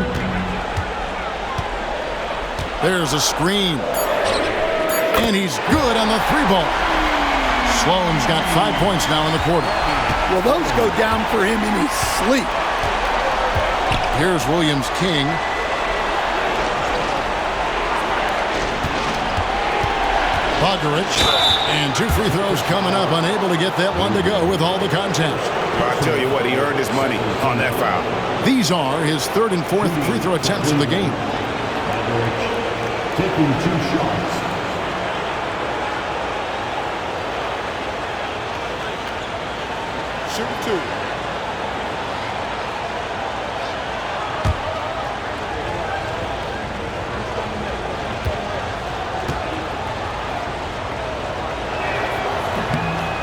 There's a screen. And he's good on the 3-ball. Sloan's got 5 points now in the quarter. Well, those go down for him in his sleep. Here's Williams-King. Bogdanovich. And 2 free throws coming up. Unable to get that one to go with all the contact. Well, I tell you what, he earned his money on that foul. These are his 3rd and 4th free throw attempts in the game. Taking 2 shots. Shoot 2.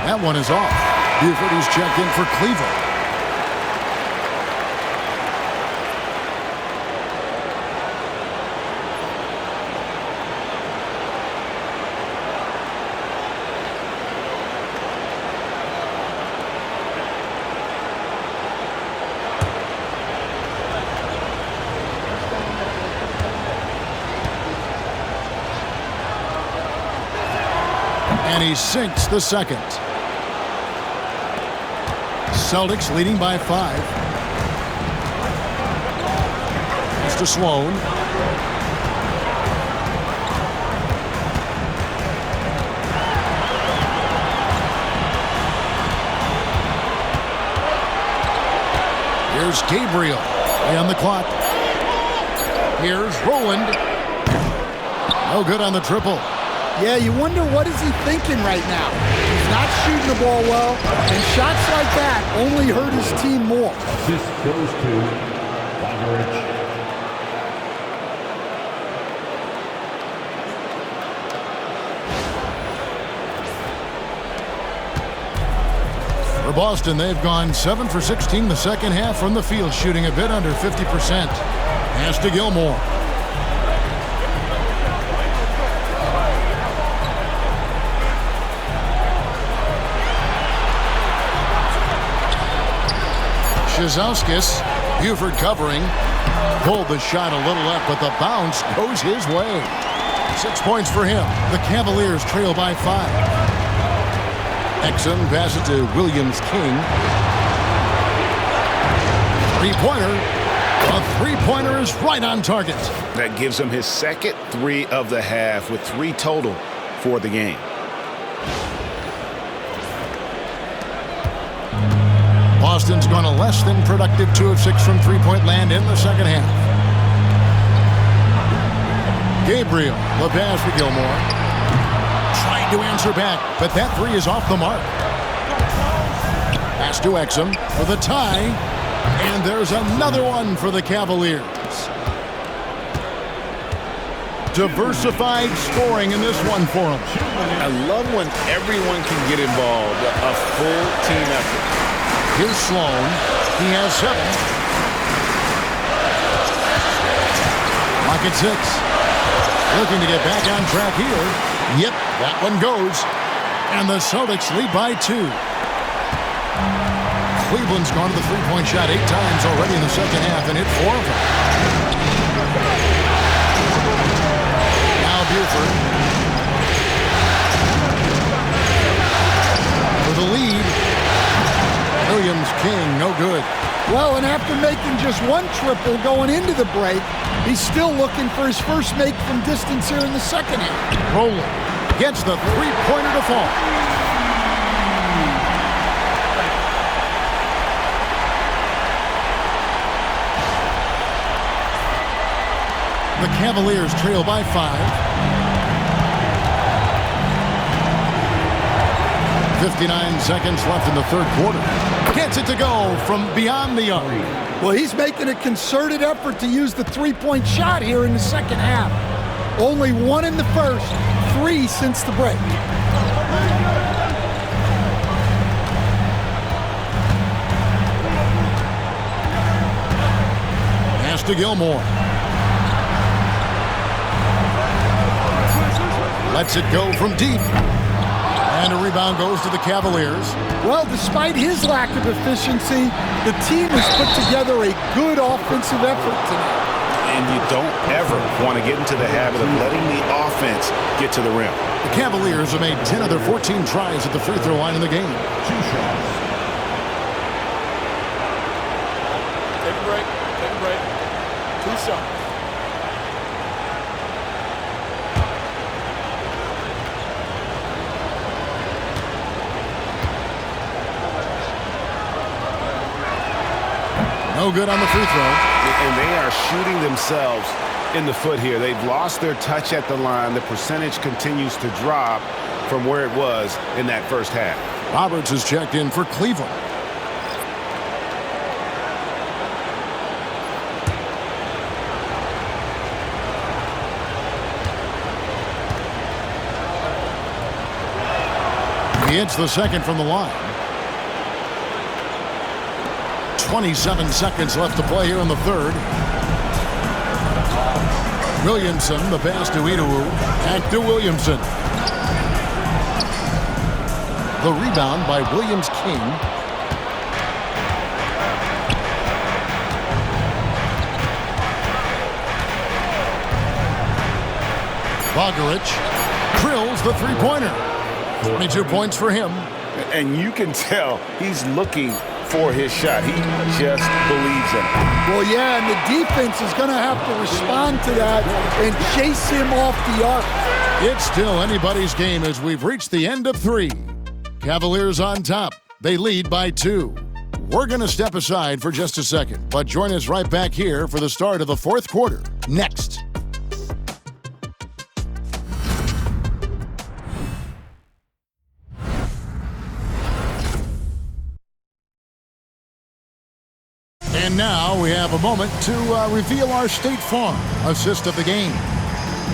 That one is off. Buford is checked in for Cleveland. And he sinks the second. Celtics leading by 5. to Sloan. Here's Gabriel. On the clock. Here's Rowland. No good on the triple. Yeah, you wonder what is he thinking right now. He's not shooting the ball well, and shots like that only hurt his team more. This goes to Cavaliers. For Boston, they've gone 7 for 16 the second half from the field, shooting a bit under 50%. Pass to Gilmore. Shazowskis, Buford covering, pulled the shot a little left, but the bounce goes his way. 6 points for him. The Cavaliers trail by 5. Exum passes to Williams-King. Three-pointer. A three-pointer is right on target. That gives him his second 3 of the half with 3 total for the game. Boston's gone a less than productive 2 of 6 from three-point land in the second half. Gabriel, the pass for Gilmore. Trying to answer back, but that 3 is off the mark. Pass to Exum for the tie, and there's another one for the Cavaliers. Diversified scoring in this one for them. I love when everyone can get involved, a full team effort. Here's Sloan. He has 7. Lock at 6. Looking to get back on track here. Yep, that one goes. And the Celtics lead by 2. Cleveland's gone to the three-point shot 8 times already in the second half and hit 4 of them. Now Buford. For the lead. Williams-King, no good. Well, and after making just 1 triple going into the break, he's still looking for his first make from distance here in the second half. Rowland gets the three-pointer to fall. The Cavaliers trail by 5. 59 seconds left in the third quarter. Gets it to go from beyond the arc. Well, he's making a concerted effort to use the three-point shot here in the second half. Only 1 in the first, 3 since the break. Pass to Gilmore. Lets it go from deep. And a rebound goes to the Cavaliers. Well, despite his lack of efficiency, the team has put together a good offensive effort tonight. And you don't ever want to get into the habit of letting the offense get to the rim. The Cavaliers have made 10 of their 14 tries at the free throw line in the game. 2 shots. Take a break. Take a break. 2 shots. No good on the free throw. And they are shooting themselves in the foot here. They've lost their touch at the line. The percentage continues to drop from where it was in that first half. Roberts is checked in for Cleveland. He hits the second from the line. 27 seconds left to play here in the third. Williamson, the pass to Idowu. Back to Williamson. The rebound by Williams-King. Bogaric drills the three-pointer. 22 points for him. And you can tell he's looking for his shot. He just believes in it. Well, yeah, and the defense is going to have to respond to that and chase him off the arc. It's still anybody's game as we've reached the end of 3. Cavaliers on top. They lead by 2. We're going to step aside for just a second, but join us right back here for the start of the 4th quarter. Next. And now we have a moment to reveal our State Farm assist of the game.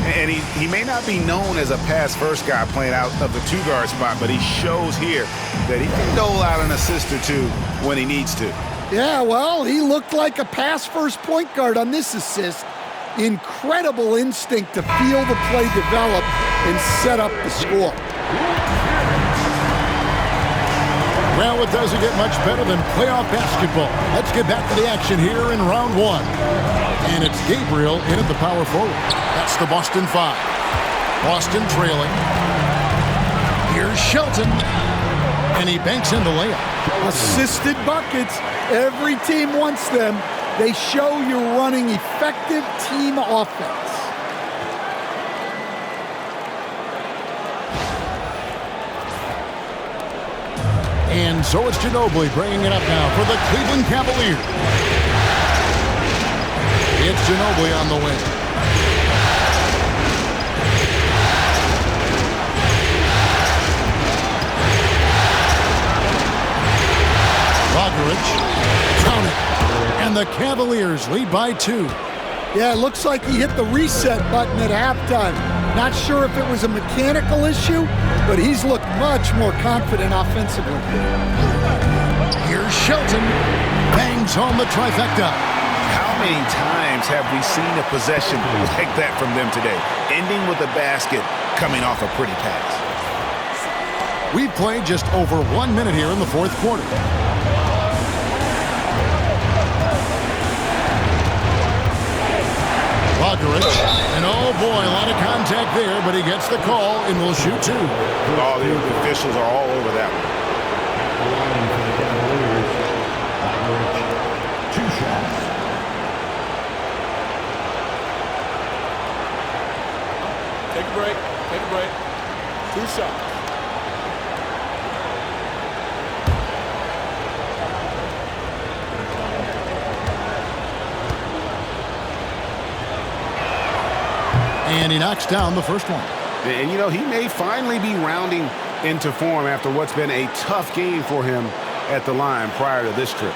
And he may not be known as a pass-first guy playing out of the 2-guard spot, but he shows here that he can dole out an assist or 2 when he needs to. Yeah, well, he looked like a pass-first point guard on this assist. Incredible instinct to feel the play develop and set up the score. Well, it doesn't get much better than playoff basketball. Let's get back to the action here in round 1. And it's Gabriel in at the power forward. That's the Boston 5. Boston trailing. Here's Shelton. And he banks in the layup. Assisted buckets. Every team wants them. They show you're running effective team offense. And so it's Ginobili bringing it up now for the Cleveland Cavaliers. It's Ginobili on the wing. Bogdanovich, count it. And the Cavaliers lead by 2. Yeah, it looks like he hit the reset button at halftime. Not sure if it was a mechanical issue, but he's looked much more confident offensively. Here's Shelton. Bangs home the trifecta. How many times have we seen a possession like that from them today? Ending with a basket, coming off a pretty pass. We've played just over 1 minute here in the 4th quarter. Bogdanovich, and oh boy, a lot of contact there, but he gets the call and will shoot 2. Oh, the officials are all over that one. Line for the Cavaliers. Average 2 shots. Take a break. Take a break. 2 shots. And he knocks down the first one. And, you know, he may finally be rounding into form after what's been a tough game for him at the line prior to this trip.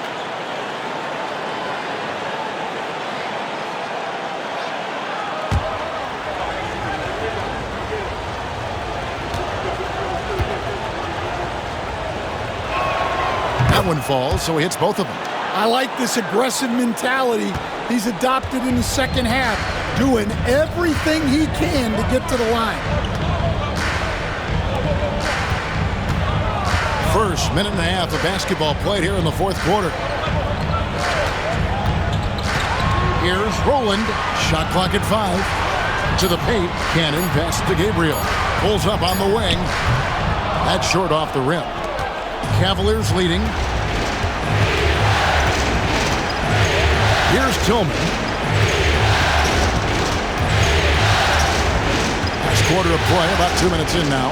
That one falls, so he hits both of them. I like this aggressive mentality he's adopted in the second half, doing everything he can to get to the line. First minute and a half of basketball played here in the 4th quarter. Here's Rowland. Shot clock at 5. To the paint. Cannon pass to Gabriel. Pulls up on the wing. That's short off the rim. Cavaliers leading. Here's Tillman. Last quarter of play, about 2 minutes in now.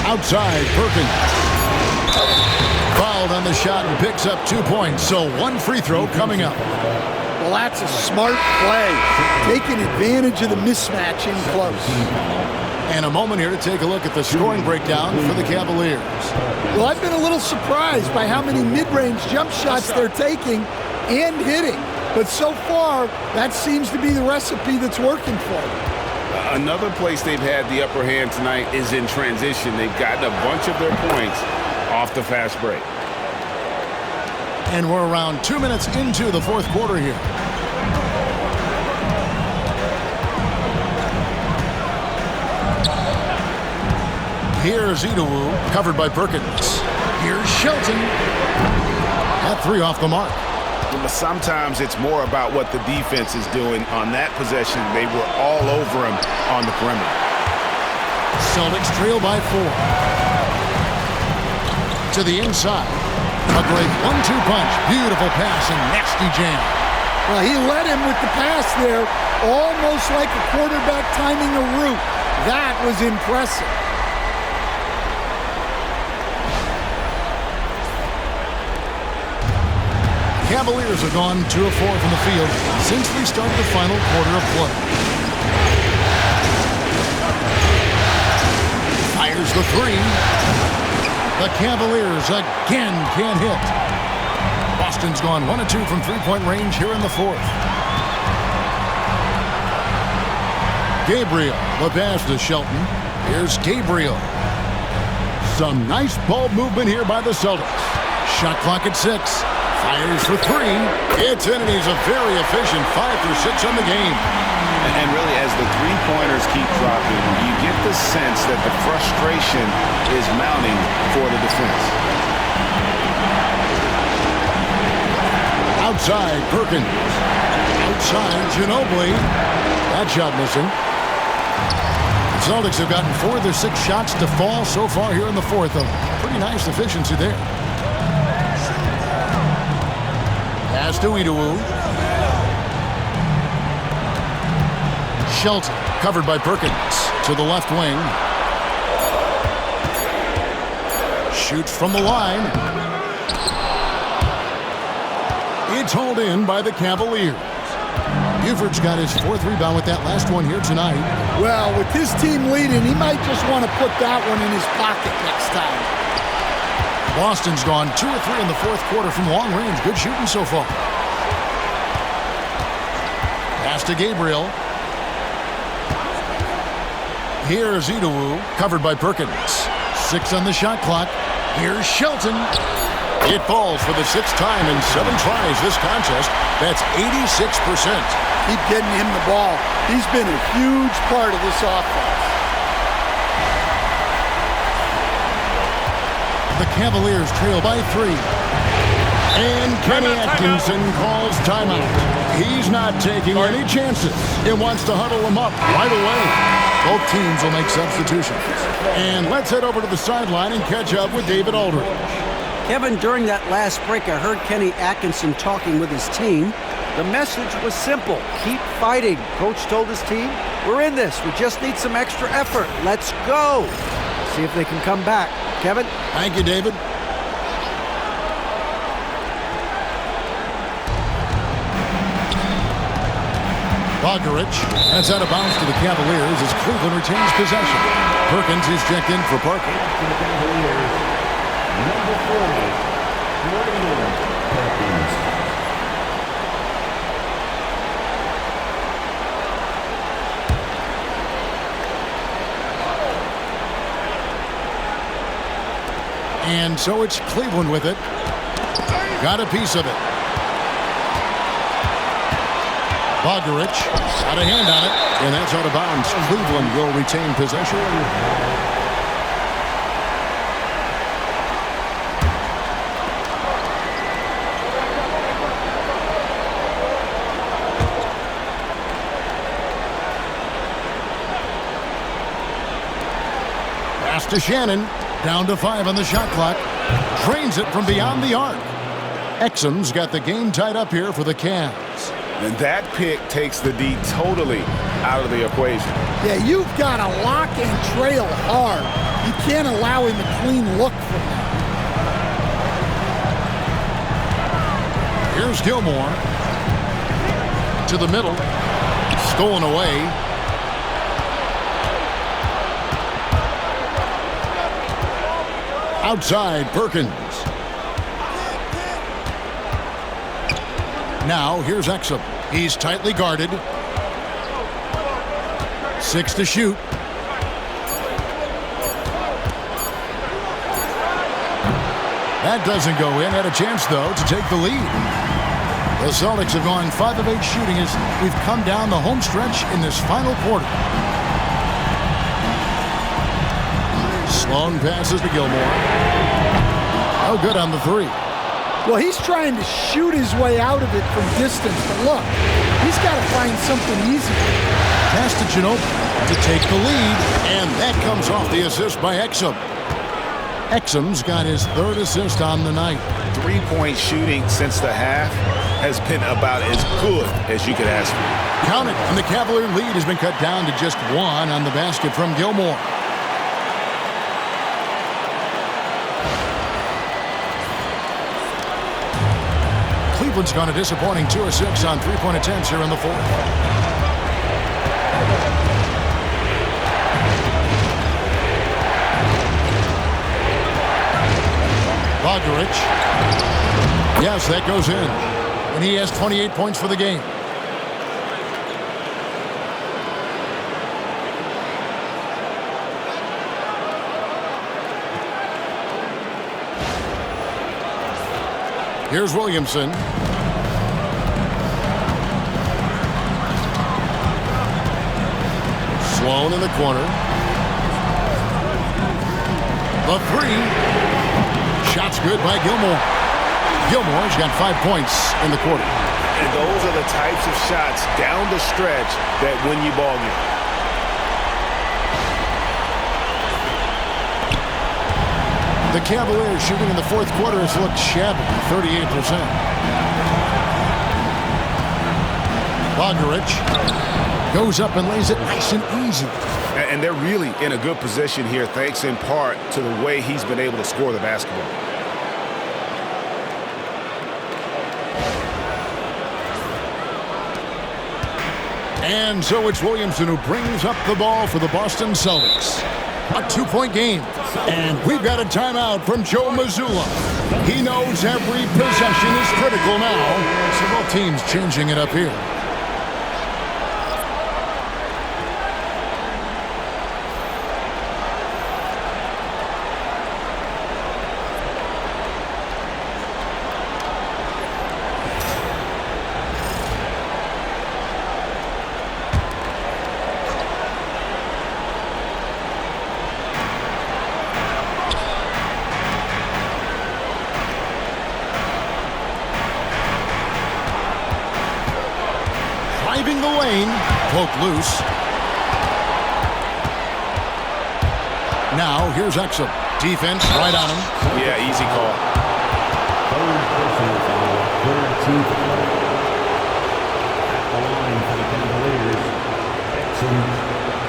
Outside, Perkins. Fouled on the shot and picks up 2 points, so 1 free throw coming up. Well, that's a smart play, taking advantage of the mismatch in close. And a moment here to take a look at the scoring breakdown for the Cavaliers. Well, I've been a little surprised by how many mid-range jump shots they're taking and hitting. But so far, that seems to be the recipe that's working for them. Another place they've had the upper hand tonight is in transition. They've gotten a bunch of their points off the fast break. And we're around 2 minutes into the 4th quarter here. Here's Idowu, covered by Perkins. Here's Shelton. At 3 off the mark. But sometimes it's more about what the defense is doing. On that possession, they were all over him on the perimeter. Celtics trail by 4. to the inside. A great 1-2 punch. Beautiful pass and nasty jam. Well, he led him with the pass there, almost like a quarterback timing a route. That was impressive. Cavaliers have gone 2 of 4 from the field since we started the final quarter of play. Fires the 3. The Cavaliers again can't hit. Boston's gone 1 of 2 from three-point range here in the 4th. Gabriel, the pass to Shelton. Here's Gabriel. Some nice ball movement here by the Celtics. Shot clock at 6. Fires for 3. It's in, and he's a very efficient 5 for 6 on the game. And really, as the three-pointers keep dropping, you get the sense that the frustration is mounting for the defense. Outside, Perkins. Outside, Ginobili. That shot missing. The Celtics have gotten 4 of their 6 shots to fall so far here in the 4th. A pretty nice efficiency there. Pass to Idowu. Shelton, covered by Perkins, to the left wing. Shoots from the line. It's hauled in by the Cavaliers. Buford's got his 4th rebound with that last one here tonight. Well, with his team leading, he might just want to put that one in his pocket next time. Boston's gone 2 of 3 in the 4th quarter from long range. Good shooting so far. Pass to Gabriel. Here's Idowu, covered by Perkins. 6 on the shot clock. Here's Shelton. It falls for the 6th time in 7 tries this contest. That's 86%. Keep getting him the ball. He's been a huge part of this offense. The Cavaliers trail by 3. And Kenny Atkinson calls timeout. He's not taking any chances. It wants to huddle them up right away. Both teams will make substitutions. And let's head over to the sideline and catch up with David Aldridge. Kevin, during that last break, I heard Kenny Atkinson talking with his team. The message was simple. Keep fighting. Coach told his team, we're in this. We just need some extra effort. Let's go. See if they can come back. Kevin? Thank you, David. Bogdarich, that's out of bounds to the Cavaliers as Cleveland retains possession. Perkins is checked in for Parker. Number 40, Brandon Perkins. And so it's Cleveland with it. Got a piece of it. Bogdarich got a hand on it, and that's out of bounds. Cleveland will retain possession. Pass to Shannon. Down to 5 on the shot clock. Drains it from beyond the arc. Exum's got the game tied up here for the Cavs. And that pick takes the D totally out of the equation. Yeah, you've got to lock and trail hard. You can't allow him a clean look from that. Here's Gilmore. To the middle. Stolen away. Outside, Perkins. Now, here's Exum. He's tightly guarded. 6 to shoot. That doesn't go in. Had a chance, though, to take the lead. The Celtics have gone 5 of 8 shooting as we've come down the home stretch in this final quarter. Sloan passes to Gilmore. Oh, good on the 3. Well, he's trying to shoot his way out of it from distance, but look, he's got to find something easier. Pass to Ginobili to take the lead, and that comes off the assist by Exum. Exum's got his 3rd assist on the night. Three-point shooting since the half has been about as good as you could ask for. Count it, and the Cavalier lead has been cut down to just 1 on the basket from Gilmore. Cleveland's gone a disappointing 2 of 6 on three-point attempts here in the 4th. Bogdarich. Yes, that goes in. And he has 28 points for the game. Here's Williamson. Sloan in the corner. The 3. Shot's good by Gilmore. Gilmore's got 5 points in the quarter. And those are the types of shots down the stretch that win you ball games. The Cavaliers shooting in the 4th quarter has looked shabby, 38%. Bogdarich goes up and lays it nice and easy. And they're really in a good position here, thanks in part to the way he's been able to score the basketball. And so it's Williamson who brings up the ball for the Boston Celtics. A 2-point game. And we've got a timeout from Joe Mazzulla. He knows every possession is critical now. So both teams changing it up here. Driving the lane, poke loose. Now here's Exum. Defense right on him. Yeah, easy call. Third personal foul, 13th foul. At the line for the Cavaliers, Exum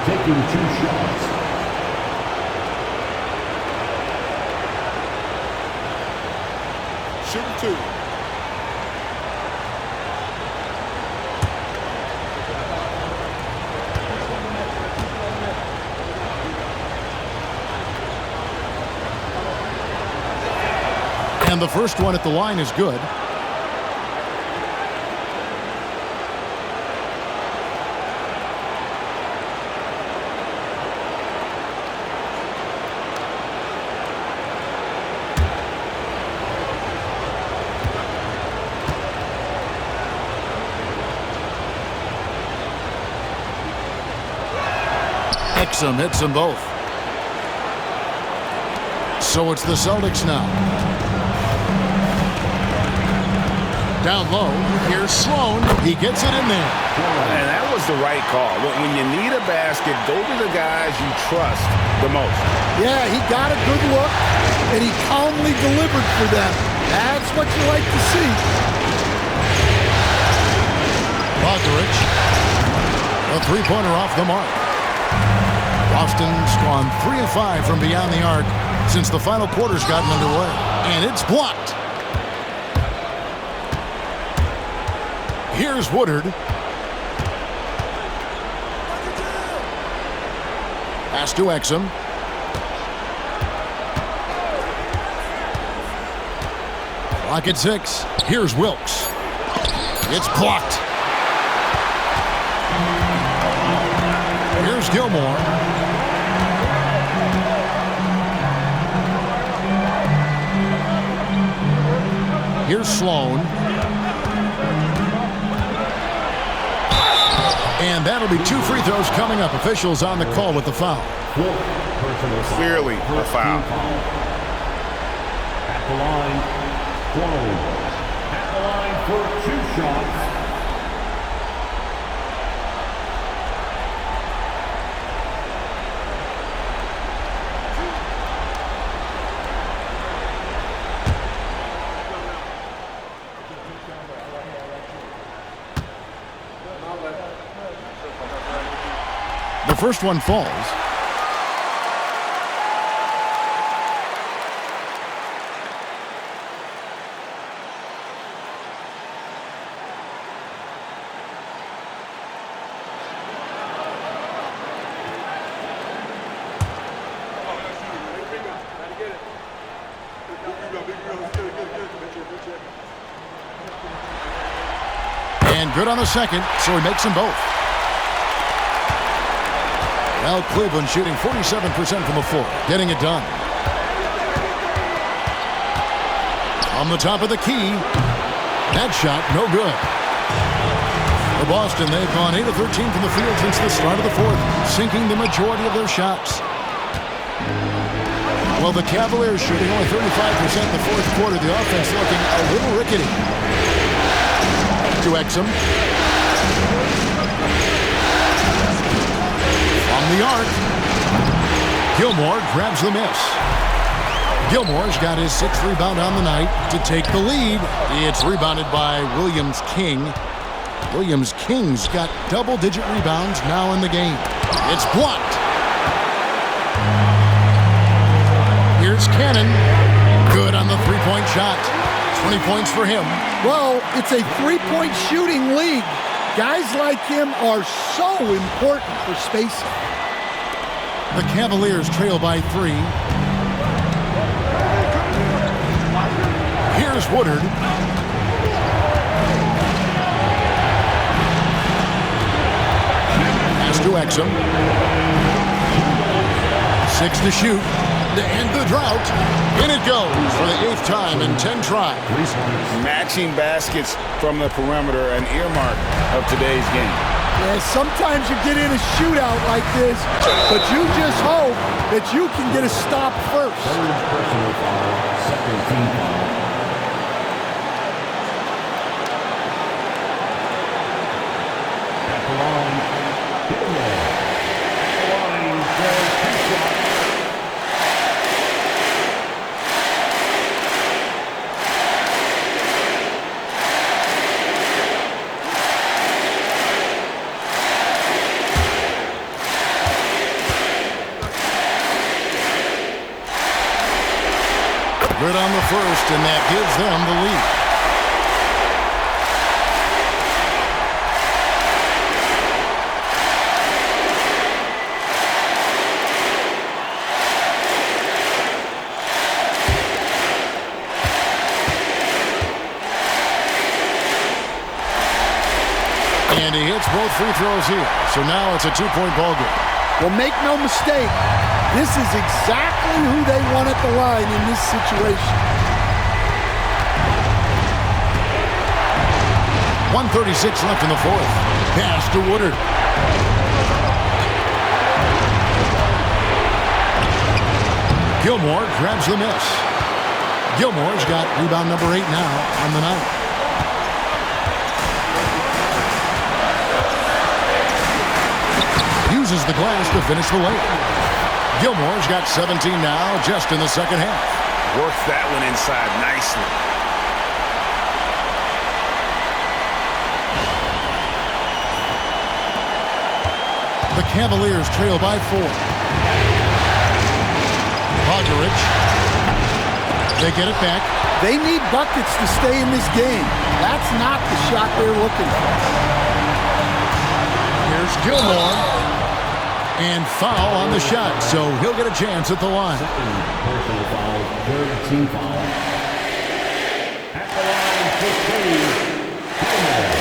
taking 2 shots. Shooting 2. And the first one at the line is good. Exum hits them both. So it's the Celtics now. Down low, here's Sloan. He gets it in there. And that was the right call. When you need a basket, go to the guys you trust the most. Yeah, he got a good look, and he calmly delivered for them. That's what you like to see. Bogdarich. A three-pointer off the mark. Boston's gone 3 of 5 from beyond the arc since the final quarter's gotten underway. And it's blocked. Here's Woodard. Pass to Exum. Clock at 6. Here's Wilkes. It's blocked. Here's Gilmore. Here's Sloan. And that'll be 2 free throws coming up. Officials on the call with the foul. Clearly a foul. At the line, Sloan. At the line for 2 shots. The first one falls. And good on the second, so he makes them both. Now Cleveland shooting 47% from the floor, getting it done. On the top of the key. That shot, no good. For Boston, they've gone 8 of 13 from the field since the start of the fourth, sinking the majority of their shots. Well, the Cavaliers shooting only 35% in the fourth quarter. The offense looking a little rickety. To Exum. From the arc. Gilmore grabs the miss. Gilmore's got his 6th rebound on the night to take the lead. It's rebounded by Williams-King. Williams-King's got double-digit rebounds now in the game. It's blocked. Here's Cannon. Good on the three-point shot. 20 points for him. Well, it's a three-point shooting league. Guys like him are so important for spacing. The Cavaliers trail by 3. Here's Woodard. Pass to Exum. 6 to shoot. To end the drought. In it goes for the 8th time in 10 tries. Matching baskets from the perimeter, an earmark of today's game. Yeah, sometimes you get in a shootout like this, but you just hope that you can get a stop first. Personal foul, second team foul. At the line, Gilmore. At the line, Fictional. Good on the first, and that gives them the lead. And he hits both free throws here. So now it's a 2-point ball game. Well, make no mistake, this is exactly who they want at the line in this situation. 1:36 left in the fourth. Pass to Woodard. Gilmore grabs the miss. Gilmore's got rebound number 8 now on the night. Uses the glass to finish the layup. Gilmore's got 17 now, just in the second half. Works that one inside nicely. The Cavaliers trail by 4. Bogdanovich. They get it back. They need buckets to stay in this game. That's not the shot they're looking for. Here's Gilmore. And foul on the shot, so he'll get a chance at the line. Personal foul, third team foul. At the line, 15, Gilmore.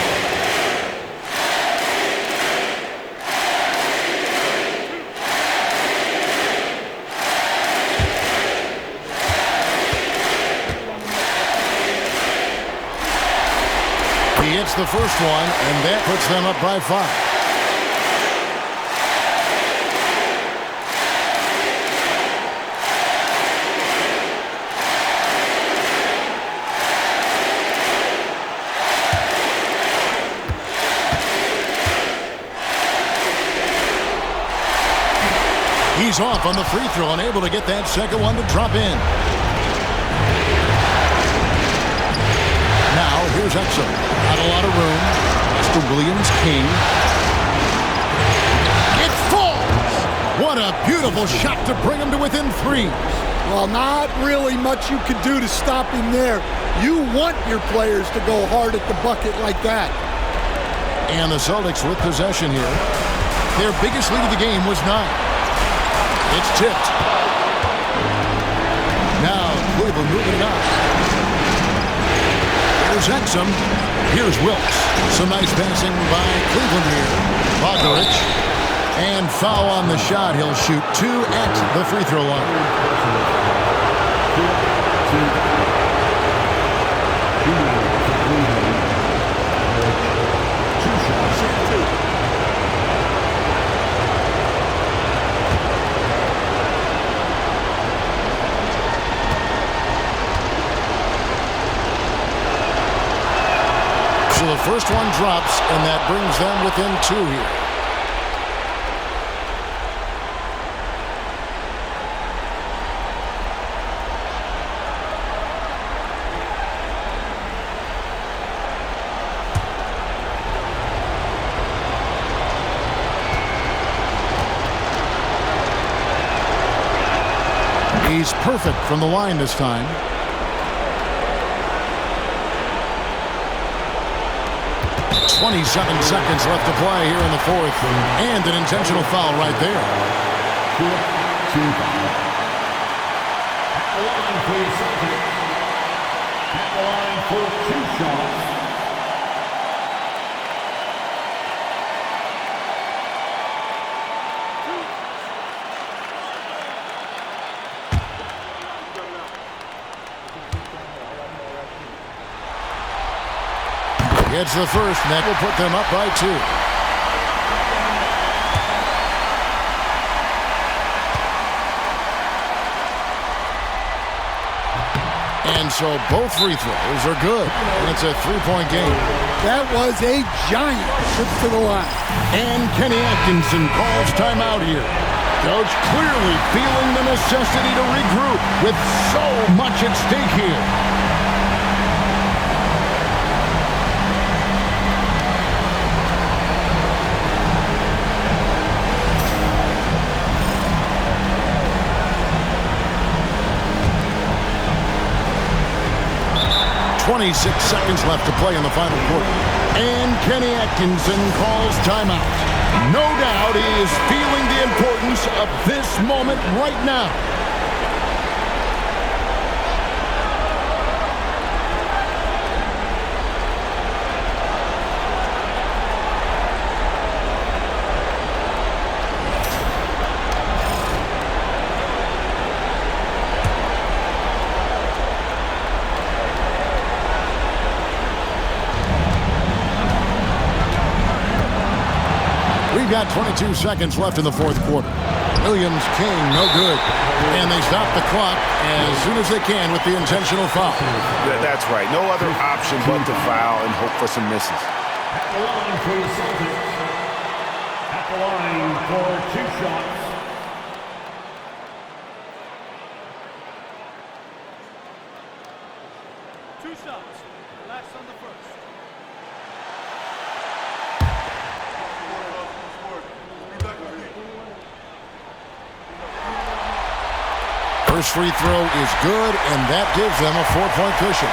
He hits the first one, and that puts them up by 5. He's off on the free throw and able to get that second one to drop in. Now, here's Exum. Not a lot of room. That's to Williams-King. It falls! a beautiful shot to bring him to within 3. Well, not really much you could do to stop him there. You want your players to go hard at the bucket like that. And the Celtics with possession here. Their biggest lead of the game was 9. It's tipped. Now Cleveland moving it up. Here's Exum. Here's Wilkes. Some nice passing by Cleveland here. Bogdanovich. And foul on the shot. He'll shoot 2 at the free throw line. So the first one drops, and that brings them within 2 here. He's perfect from the line this time. .27 seconds left to play here in the fourth. And an intentional foul right there. At the line for the Celtics. At the line for 2 shots. Gets the first, and that will put them up by 2. And so both free throws are good. And it's a 3-point game. That was a giant trip to the line. And Kenny Atkinson calls timeout here. Coach clearly feeling the necessity to regroup with so much at stake here. .26 seconds left to play in the final quarter. And Kenny Atkinson calls timeout. No doubt he is feeling the importance of this moment right now. We've got 22 seconds left in the fourth quarter. Williams, King, no good. And they stop the clock as soon as they can with the intentional foul. That's right. No other option but to foul and hope for some misses. At the line for the Celtics. At the line for 2 shots. First free throw is good, and that gives them a 4-point cushion.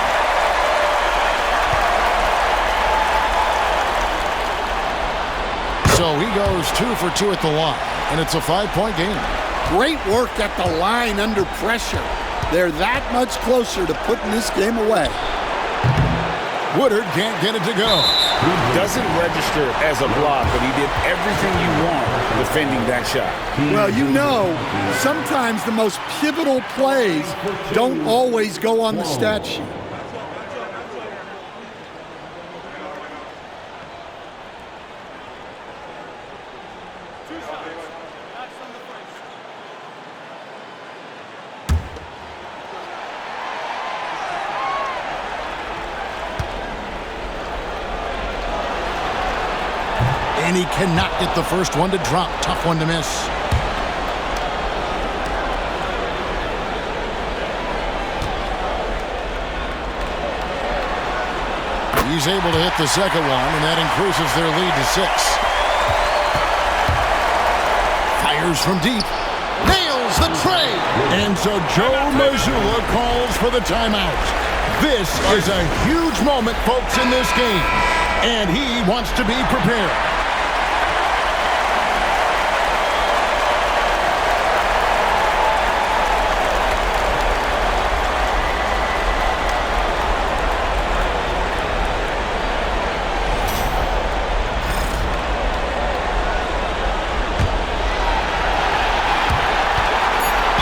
So he goes 2 for 2 at the line, and it's a 5-point game. Great work at the line under pressure. They're that much closer to putting this game away. Woodard can't get it to go. Doesn't register as a block, but he did everything you want defending that shot. Well, you know, sometimes the most pivotal plays don't always go on the stat sheet. And he cannot get the first one to drop. Tough one to miss. He's able to hit the second one, and that increases their lead to 6. Fires from deep. nails the trade. And so Joe Mazzulla calls for the timeout. This is a huge moment, folks, in this game. And he wants to be prepared.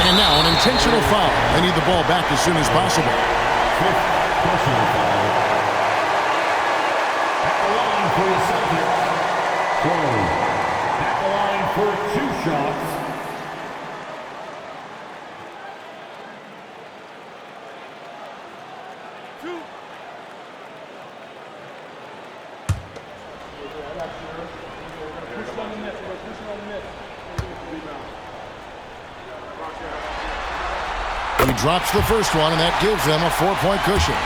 And now an intentional foul. They need the ball back as soon as possible. Fifth personal foul. At the line for the Celtics. Chloe. At the line for 2 shots. He drops the first one, and that gives them a 4-point cushion.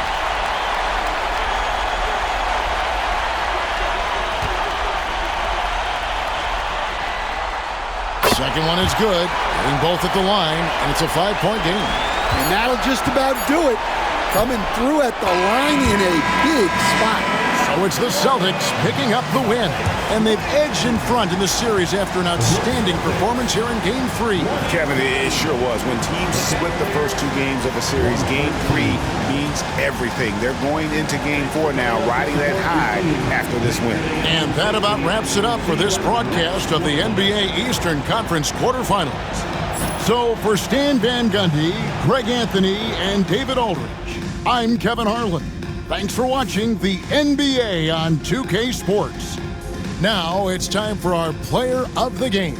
Second one is good. Hitting both at the line, and it's a 5-point game. And that'll just about do it. Coming through at the line in a big spot. So it's the Celtics picking up the win. And they've edged in front in the series after an outstanding performance here in Game 3. Kevin, it sure was. When teams split the first 2 games of a series, Game 3 means everything. They're going into Game 4 now, riding that high after this win. And that about wraps it up for this broadcast of the NBA Eastern Conference quarterfinals. So for Stan Van Gundy, Greg Anthony, and David Aldridge, I'm Kevin Harlan. Thanks for watching the NBA on 2K Sports. Now it's time for our Player of the Game.